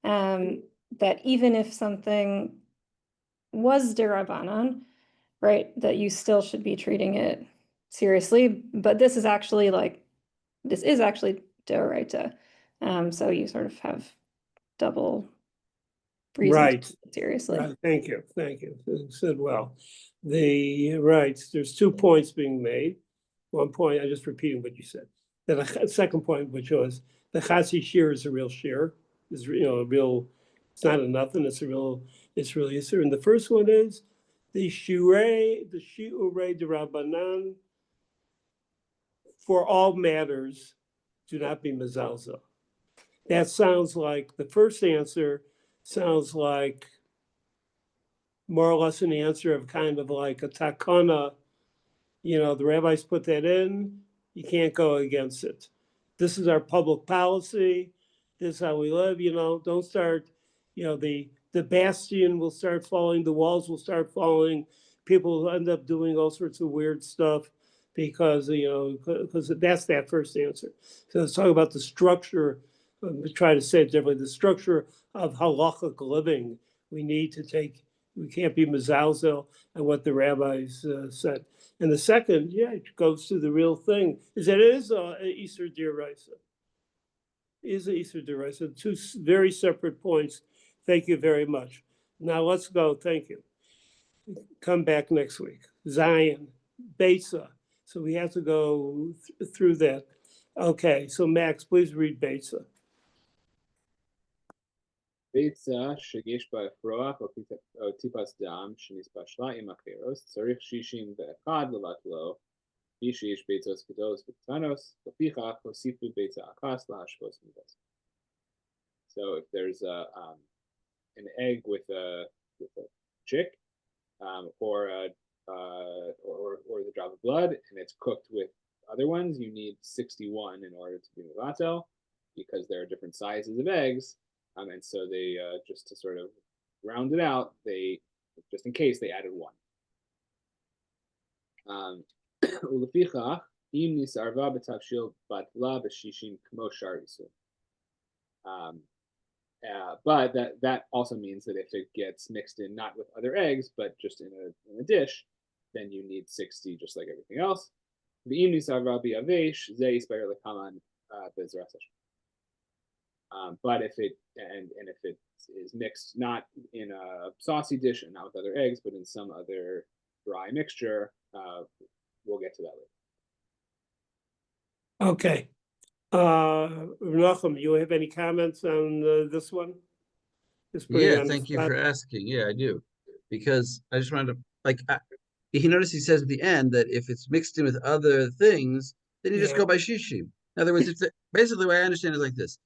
that even if something was derabanan, right, that you still should be treating it seriously. But this is actually deoraita. So you sort of have double reason to right. take it seriously. Right. Thank you. Thank you. You said well. There's 2 points being made. One point, I'm just repeating what you said. Then a second point, which was the Chasi Shiur is a real shiur, is a real. It's not a nothing. It's really Yisur. And the first one is the Shiurei de Rabbanan for all matters do not be mezalzel. That sounds like the first answer sounds like more or less an answer of kind of like a takana. The rabbis put that in, you can't go against it. This is our public policy. This is how we live, don't start, the bastion will start falling, the walls will start falling. People will end up doing all sorts of weird stuff because that's that first answer. So let's talk about the structure. Try to say it differently. The structure of halachic living. We can't be mezalzel and what the rabbis said. And the second, it goes to the real thing, is that it is an Easter D'Oraisa. It is an Easter D'Oraisa. 2 very separate points. Thank you very much. Now let's go. Thank you. Come back next week. Zion, Besa. So we have to go through that. Okay, so Max, please read Besa. ביצה שיש בה אפרוח או טיפס דם שנספשלה עם החירוס, צריך 61 לבטלו, כפי שיש ביצות גדולות וקטנות, לפיכך הוסיפו ביצה אחת להשוות מידות. So if there's an egg with a chick, or the drop of blood, and it's cooked with other ones, you need 61 in order to be mevatel, because there are different sizes of eggs. And so they, just to sort of round it out, just in case, they added 1. But that also means that if it gets mixed in not with other eggs, but just in a dish, then you need 60, just like everything else. But if it is mixed not in a saucy dish and not with other eggs, but in some other dry mixture, we'll get to that later. Okay. Menachem, you have any comments on this one? Yeah, thank you for asking. Yeah, I do. Because I just wanted to, he noticed he says at the end that if it's mixed in with other things, then you just go by shishim. In other words, basically the way I understand it is like this.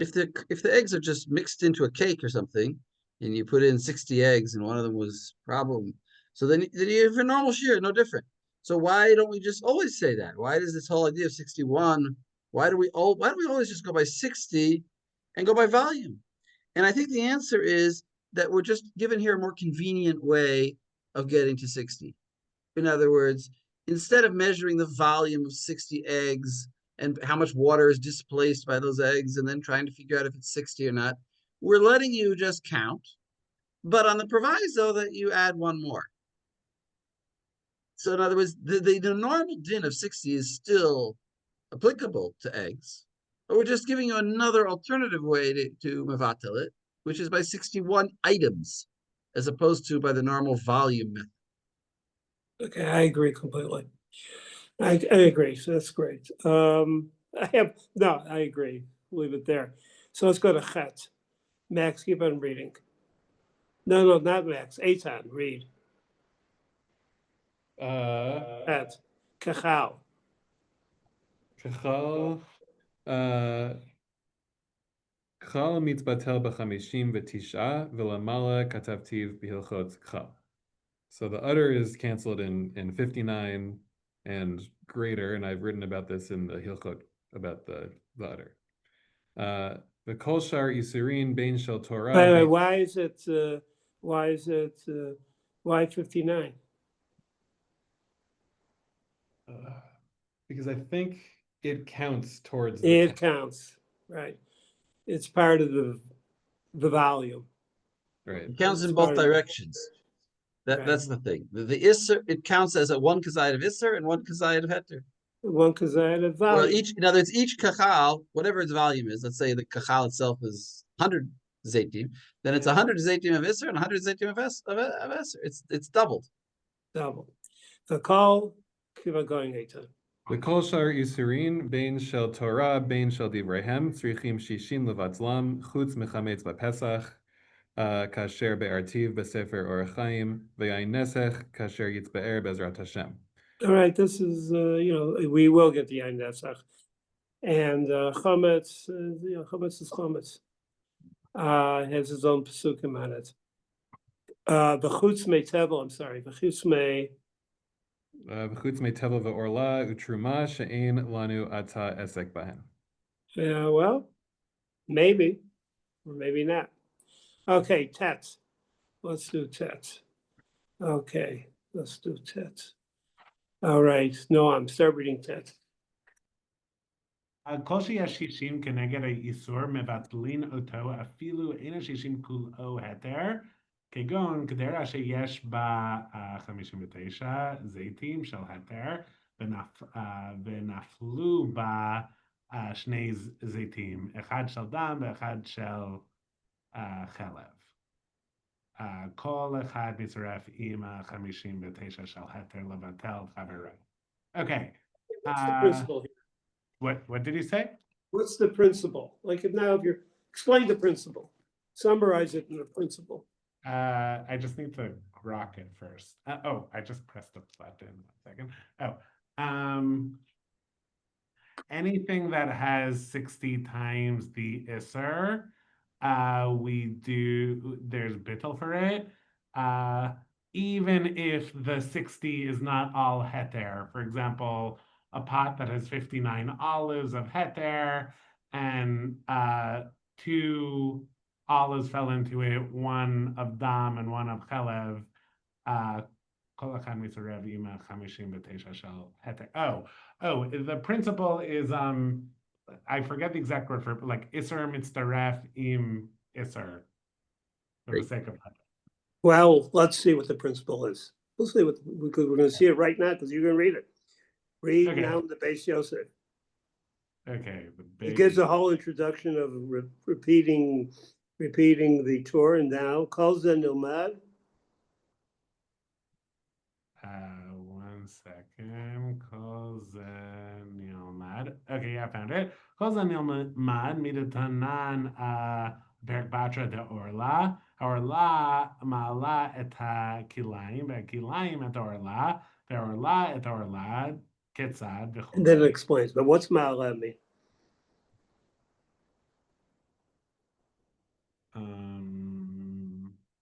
If the eggs are just mixed into a cake or something, and you put in 60 eggs and one of them was problem, so then you have a normal shiur, no different. So why don't we just always say that? Why does this whole idea of 61? Why do we always just go by 60 and go by volume? And I think the answer is that we're just given here a more convenient way of getting to 60. In other words, instead of measuring the volume of 60 eggs and how much water is displaced by those eggs and then trying to figure out if it's 60 or not, we're letting you just count. but on the proviso that you add one more. So in other words, the normal din of 60 is still applicable to eggs, but we're just giving you another alternative way to mevatel it, which is by 61 items, as opposed to by the normal volume method. Okay, I agree completely. I agree, so that's great. I agree, leave it there. So let's go to Chet. Max, keep on reading. No, not Max, Eitan, read. Chet, Kachal. Kachal, Kachal mitzbatel b'chamishim v'tisha v'lamala katavtiv b'hilchot kachal. So the udder is canceled in 59 and greater, and I've written about this in the Hilchot about the udder. The kol shar isurin bein shel Torah. Why is it 59? Because I think it counts towards It counts, right? It's part of the volume. Right. It counts It's in both part of- directions. That's the thing. The Isser, it counts as a one kazayit of Isser and one kazayit of Heter. One kazayit of volume. Well, in other words, each kachal, whatever its volume is, let's say the kachal itself is 100 zaytim, then it's 100 zaytim of Isser and 100 zaytim of Esser. It's doubled. Double. The call, keep on going, Eitan. The kol shar isurin bein shel Torah bein shel divrehem tzrichim shishin levatzlam chutz mechametz b'Pesach kasher be'artiv b'sefer Orach Chaim v'yayin nesech kasher yitzbe'er be'ezrat Hashem. All right, this is, we will get the Yain Nesach. And Chametz, Chametz is Chametz. Has his own pesukim on it. The Chutz Mei Tevel, I'm sorry, the Chutz Mei. V'chutz mei tevel ve'orla u'truma she'ein lanu ata esek bahen. Yeah, well, maybe, or maybe not. Okay, Tet. Let's do Tet. Okay, let's do Tet. All right, Noam, start reading Tet. כל שיש 60 כנגד האיסור מבטלין אותו אפילו אין ה-60 כולו היתר, כגון גדרה שיש בה 59 זיתים של היתר ונפלו בה שני זיתים, אחד של דם ואחד של חלב. כל אחד מצטרף עם 59 של היתר לבטל חברו. Okay. What's the principle here? What did he say? What's the principle? Like if you're explain the principle, summarize it in the principle. I just need to grok it first. I just pressed the button. 1 second. Anything that has 60 times the Isser, there's bittul for it. Even if the 60 is not all heter. For example, a pot that has 59 olives of heter and 2 olives fell into it, 1 of dam and 1 of chalev. The principle is I forget the exact word for it, but like iser mitzdaref im iser for the sake of heter. Well, let's see what the principle is. We'll see because we're going to see it right now because you're going to read it. Read now the Beis Yosef. Okay. It gives a whole introduction of repeating the Torah, and now calls the Nilmad. 1 second. Calls the Nilmad. Okay, I found it. Calls the Nilmad midatanan Berk Batra de Orla. Orla mala et kilaim, kilaim et orla, orla et orla. And then it explains, but what's ma'ala mean?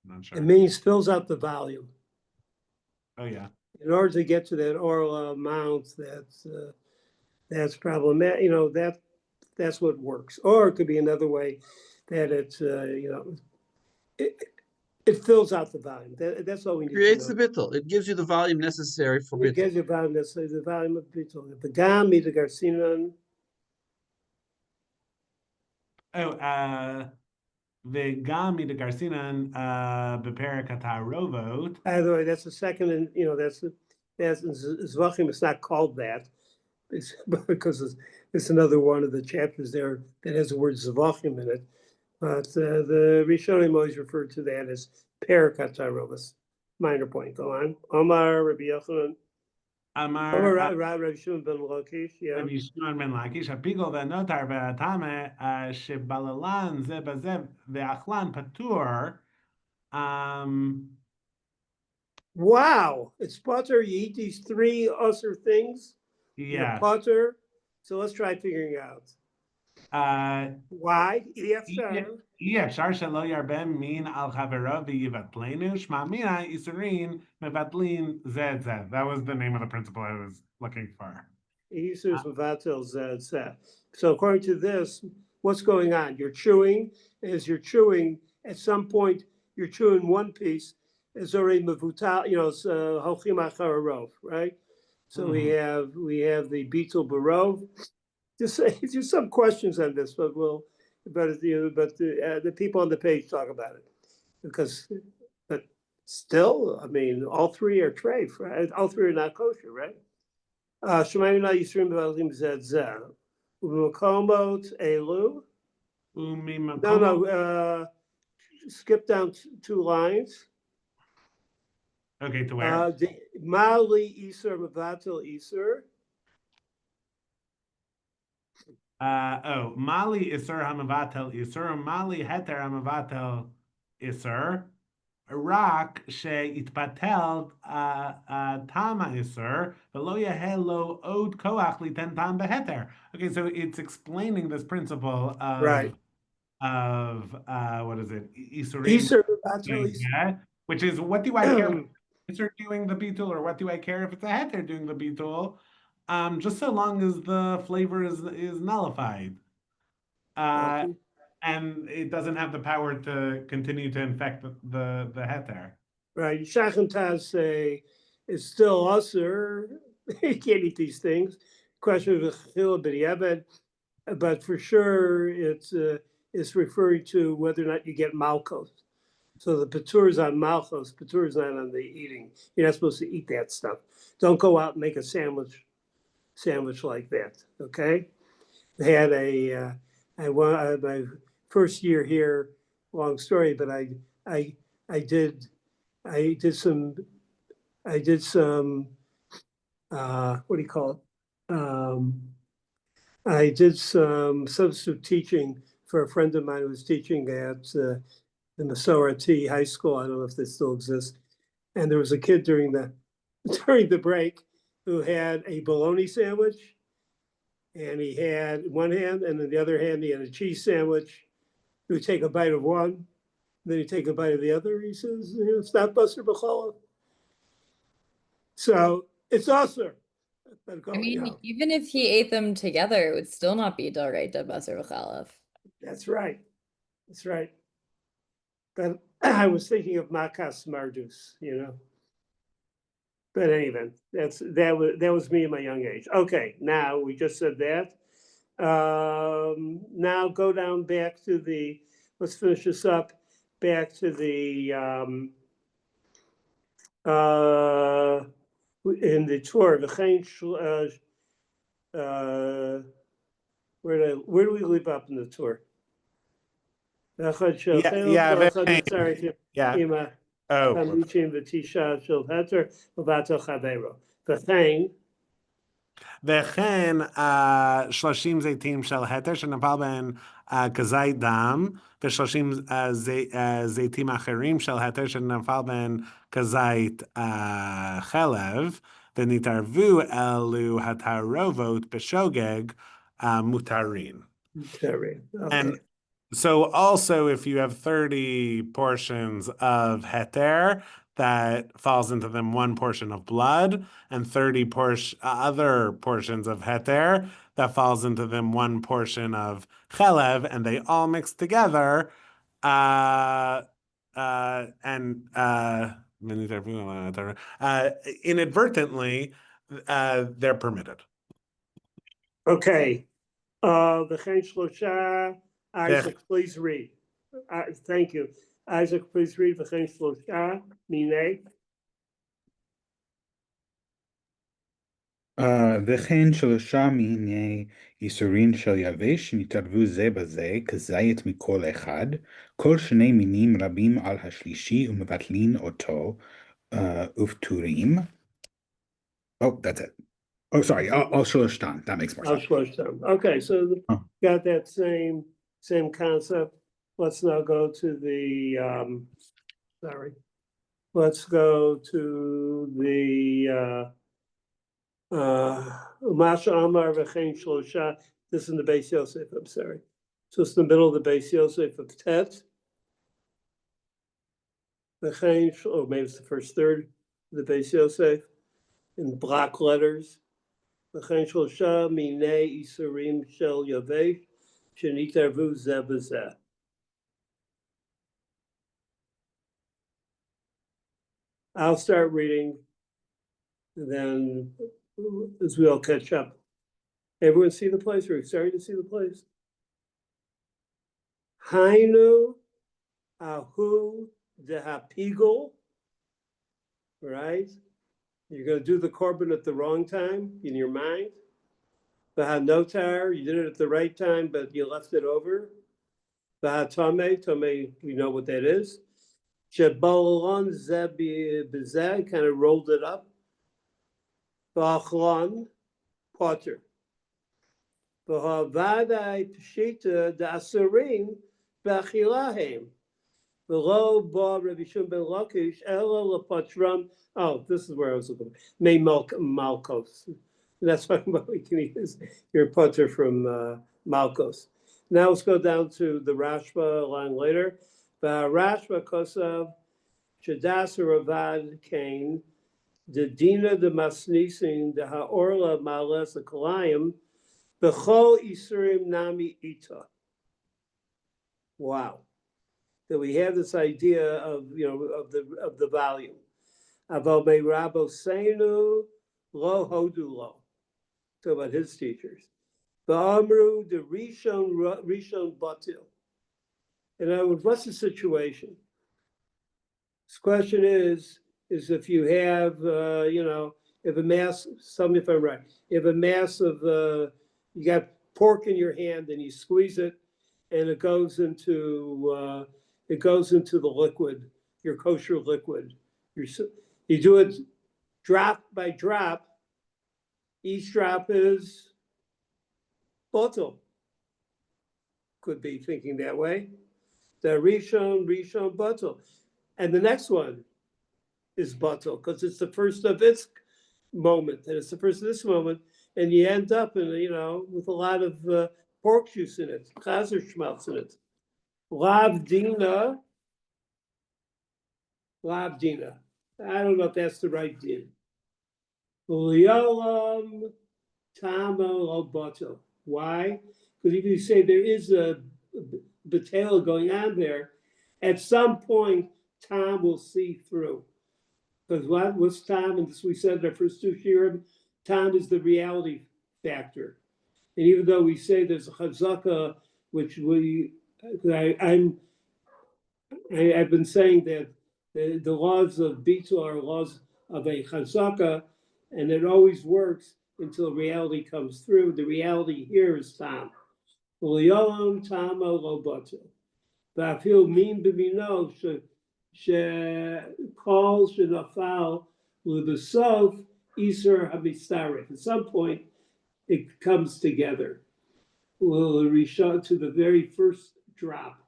Not sure. It means fills out the volume. Oh yeah. In order to get to that orla amount, that's problematic. That's what works. Or it could be another way that it's it fills out the volume. That's all we need. Creates the bittul. It gives you the volume necessary for bittul. It gives you volume necessary, the volume of bittul. The gam the garcinon. וגם מדגרסינן בפרק התערובות. By the way, that's the second, and that's Zvachim. It's not called that, because it's another one of the chapters there that has the word Zvachim in it. But the Rishonim always referred to that as Perikat Tarovas. Minor point. Go on. Omar Rabbi Yochanan. אמר Rabbi Shimon ben Lakish. Yeah. רבי שמעון בן לקיש, הפיגול והנוטר והטמא שבללן זה בזה ואכלן פטור. Wow, it's potter. You eat these three usher things. Yeah. Potter. So let's try figuring out. Why? אי אפשר שלא ירבה מין על חברו ויבטלנו, שמע מינה איסורין מבטלין זה את זה. That was the name of the principle I was looking for. So according to this, what's going on? You're chewing. As you're chewing, at some point, you're chewing one piece. It's already mevutal, it's hochim achararov, right? So we have the beetle barov. Just some questions on this, but the people on the page talk about it, but still, I mean, all three are treif, right? All three are not kosher, right? Shemayim na yisrim b'alim zed zeh u'makomot elu. No, skip down 2 lines. Okay, to where? Mali iser mevatel iser. Mali isur hamavatel isur, Mali heter hamavatel isur, rak sheitpatel tama isur, velo yahelo od koach liten tam beheter. Okay, so it's explaining this principle of right. Of what is it? Isur, which is, what do I care if it's doing the beetle, or what do I care if it's a heter doing the beetle? Just so long as the flavor is nullified, and it doesn't have the power to continue to infect the heter. Right, Shachem Taz say it's still usher. You can't eat these things. Question of chila b'diavad, but for sure it's referring to whether or not you get malchos. So the patur is on malchos. Patur is not on the eating. You're not supposed to eat that stuff. Don't go out and make a sandwich like that. Okay. They had my first year here. Long story, but I did some what do you call it? I did some substitute teaching for a friend of mine who was teaching at the Masorati High School. I don't know if they still exist. And there was a kid during the break who had a bologna sandwich, and he had one hand, and in the other hand he had a cheese sandwich. He would take a bite of one, then he'd take a bite of the other. He says, it's not Basar B'chala. So it's Asr. I mean, even if he ate them together, it would still not be Doraita Basar B'chalav. That's right. That's right. But I was thinking of Makas Mardus, But anyway, that was me in my young age. Okay, now we just said that. Now go down back to let's finish this up, back to the in the Torah, where do we leave up in the Torah? וכן 30 זיתים של התר שנפל בהן כזית דם, ו30 זיתים אחרים של התר שנפל בהן כזית חלב, ונתערבו אלו התערובות בשוגג מותרים. Okay. And so also, if you have 30 portions of heter, that falls into them 1 portion of blood, and 30 other portions of heter, that falls into them 1 portion of chelev, and they all mix together, inadvertently, they're permitted. Okay. The Chen Shlosha, Isaac, please read. Thank you. Isaac, please read v'chein shlosha minei. וכן שלושה מיני איסורין של יבש שנתערבו זה בזה כזית מכל אחד, כל שני מינים רבים על השלישי ומבטלין אותו ופטורים. Oh, that's it. Oh, sorry, all שלושתן. That makes more sense. Okay, so got that same concept. Let's now go to the let's go to the Masha Amar v'chein shlosha. This is in the Beis Yosef, I'm sorry. So it's in the middle of the Beis Yosef of Tet. V'chein, or maybe it's the first third of the Beis Yosef in block letters. V'chein shlosha minei isurim shel yavesh shenitarvu zeh b'zeh. I'll start reading, and then as we all catch up. Everyone see the place? Are you starting to see the place? Hainu ahu dehapigul, right? You're going to do the korban at the wrong time in your mind. V'hanotar, you did it at the right time, but you left it over. V'hatame, tome, we know what that is. Shebalon zeh b'zeh, kind of rolled it up. V'achlan, potter. V'havadai pshita da'asurim b'achilahem. V'lo ba Rabbi Shimon ben Lakish ela lepatram. Oh, this is where I was looking. May Malkos. That's why we can use your potter from Malkos. Now let's go down to the Rashba a line later. Rashba kosav shadas ravad kain the dina de masnisin the haorla males the kalayim b'chol isurim nami ita. Wow, that we have this idea of of the volume. Aval me rabo seinu lo hodu lo. Talk about his teachers. Ba'amru the rishon batil. In other words, what's the situation? This question is if you have, if a mass, if I'm right, if a mass of, you got pork in your hand and you squeeze it and it goes into the liquid, your kosher liquid. You do it drop by drop. Each drop is bottle. Could be thinking that way. The Rishon bottle. And the next one is bottle because it's the first of its moment. And it's the first of this moment. And you end up with a lot of pork juice in it, chazer schmaltz in it. Lavdina. I don't know if that's the right din. Ulyalam tamo lo bottle. Why? Because if you say there is a batel going on there, at some point, Tom will see through. Because what's Tom? And this we said in our first two shiurim, Tom is the reality factor. And even though we say there's a chazaka, which I've been saying that the laws of Bitul are laws of a chazaka, and it always works until reality comes through. The reality here is Tom. U'liyolom tamo lo batel. Va'afil min b'mino she'kol she'nafal u'b'sof iser hamistarif. At some point, it comes together. U'rishon to the very first drop.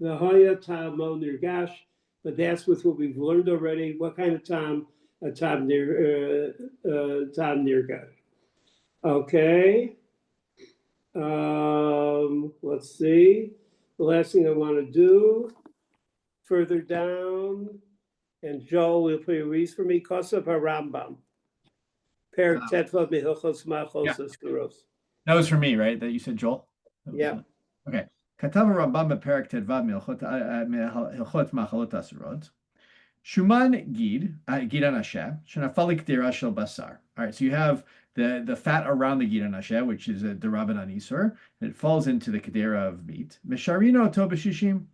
V'haya tamo nirgash. But that's with what we've learned already. What kind of time? A tam nirgash. Okay. Let's see. The last thing I want to do, further down, and Joel will play a reese for me. Kosav HaRambam. Perik Tetvav Mehilchos Machos Eskuros. That was for me, right? That you said, Joel? Yeah. Okay. Katav HaRambam Perik Tetvav Mehilchot Machalot Asurot. Shuman gid, gid anasheh, shenafalik dera shel basar. All right, so you have the fat around the gid anasheh, which is a derabanan isur, and it falls into the kedera of meat. Mesharino to b'shishim.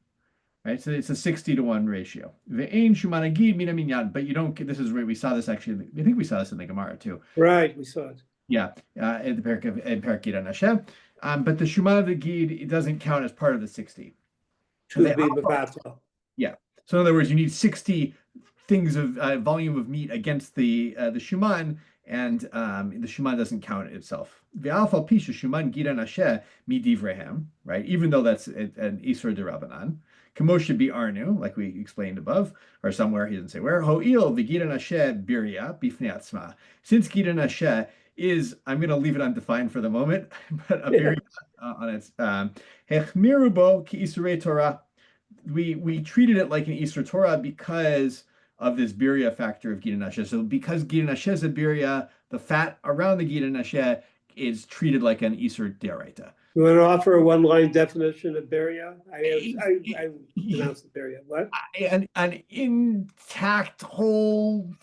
Right, so it's a 60-to-1 ratio. Ve'ein shuman gid mina minyan, but you don't. This is where we saw this actually. I think we saw this in the Gemara too. Right, we saw it. Yeah, in the Parak Gid anasheh. But the shuman of the gid, it doesn't count as part of the 60. Should be bevatel. Yeah. So in other words, you need 60 things of volume of meat against the shuman, and the shuman doesn't count itself. Ve'alfa pisha shuman gid anasheh midivrehem, right? Even though that's an isur derabanan. Kamosha be arnu, like we explained above, or somewhere, he doesn't say where. Ho'il the gid anasheh biria bifnei atzma. Since gid anasheh is, I'm going to leave it undefined for the moment, but a biria on its hechmirubo ki isurei Torah. We treated it like an Isur Torah because of this birya factor of Gid Nasheh. So because Gid Nasheh is a birya, the fat around the Gid Nasheh is treated like an Isur Deraita. You want to offer a one-line definition of beria? I pronounced it beria. What? An intact whole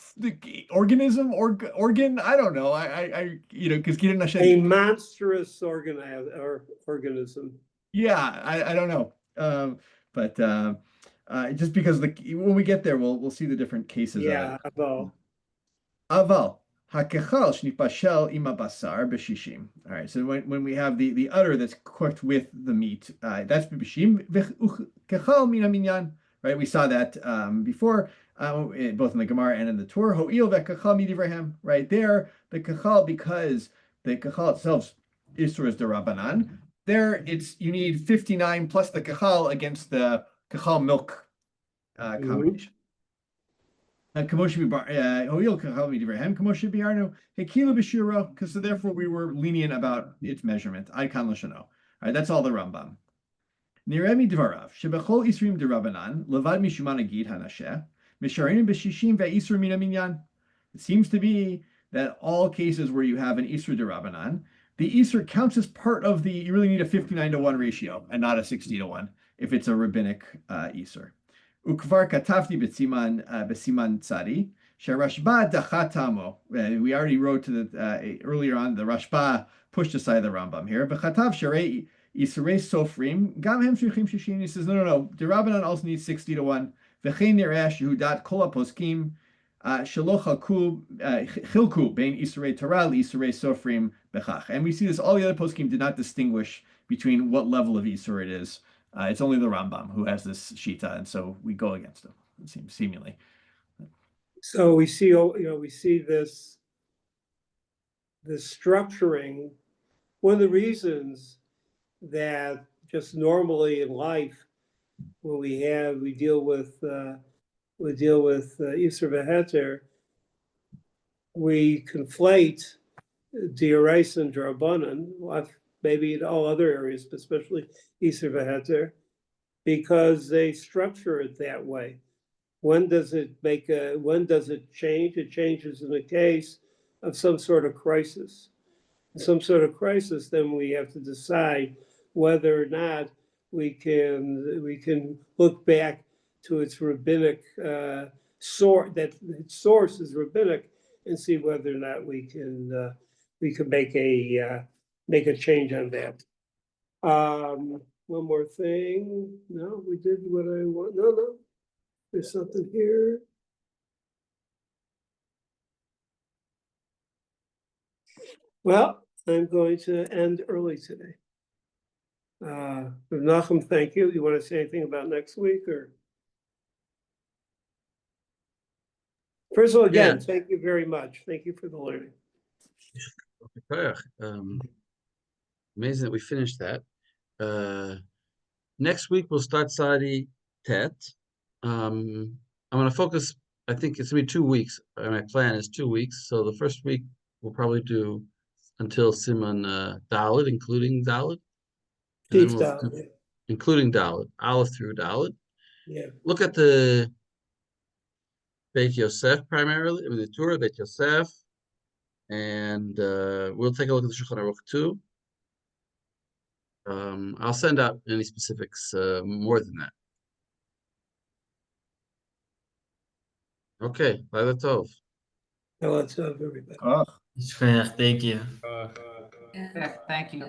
organism or organ. I don't know. I because Gid Nasheh. A monstrous organism. Yeah, I don't know. But just because when we get there, we'll see the different cases. Yeah, aval hakechal shnipashel ima basar b'shishim. All right, so when we have the udder that's cooked with the meat, that's b'shishim kechal mina minyan. Right, we saw that before, both in the Gemara and in the Torah. Ho'il v'kechal midivraham. Right there, the kechal, because the kechal itself is derabanan. There, you need 59 plus the kachal against the kachal milk combination. Because so therefore we were lenient about its measurement. All right, that's all the Rambam. Niremi dvarav shebechol isrim derabanan levad mishuman agid hanasheh misharenim b'shishim ve'isur mina minyan. It seems to be that all cases where you have an isur derabanan, the Isur counts as part of the, you really need a 59-to-1 ratio and not a 60-to-1 if it's a rabbinic Isur. Ukvar katafti b'siman tzadi, sharashba dachatamo. We already wrote to the, earlier on, the Rashba pushed aside the Rambam here. V'chatav sharei Isurei sofrim, gam hem shrichim shishin. He says, no. The Rabbanan also needs 60-to-1. V'chein nireh shehudat kol poskim. Chilku bein Isurei Torah Isurei Sofrim bechach, and we see this. All the other poskim did not distinguish between what level of Isur it is. It's only the Rambam who has this shita, and so we go against him. It seems seemingly. So we see, we see this structuring. One of the reasons that just normally in life, when we deal with Isur v'Heter, we conflate D'Oraisa and D'Rabbanan, maybe in all other areas, but especially Isur v'Heter, because they structure it that way. When does it change? It changes in the case of some sort of crisis. In some sort of crisis, then we have to decide whether or not we can look back to its rabbinic source, that its source is rabbinic, and see whether or not we can make a change on that. One more thing. No, we did what I want. No. There's something here. Well, I'm going to end early today. Nachum, thank you. You want to say anything about next week, or? First of all, again, thank you very much. Thank you for the learning. Amazing that we finished that. Next week we'll start Sadi Tet. I'm going to focus. I think it's going to be 2 weeks. My plan is 2 weeks. So the first week we'll probably do until Siman Dalet, including Dalet. Including Dalet, Aleph through Dalet. Yeah. Look at the Beit Yosef primarily, the Torah, Beit Yosef, and we'll take a look at the Shulchan Aruch too. I'll send out any specifics more than that. Okay, Laila Tov. Now let's have everybody. Oh. Thank you. Uh, Thank you.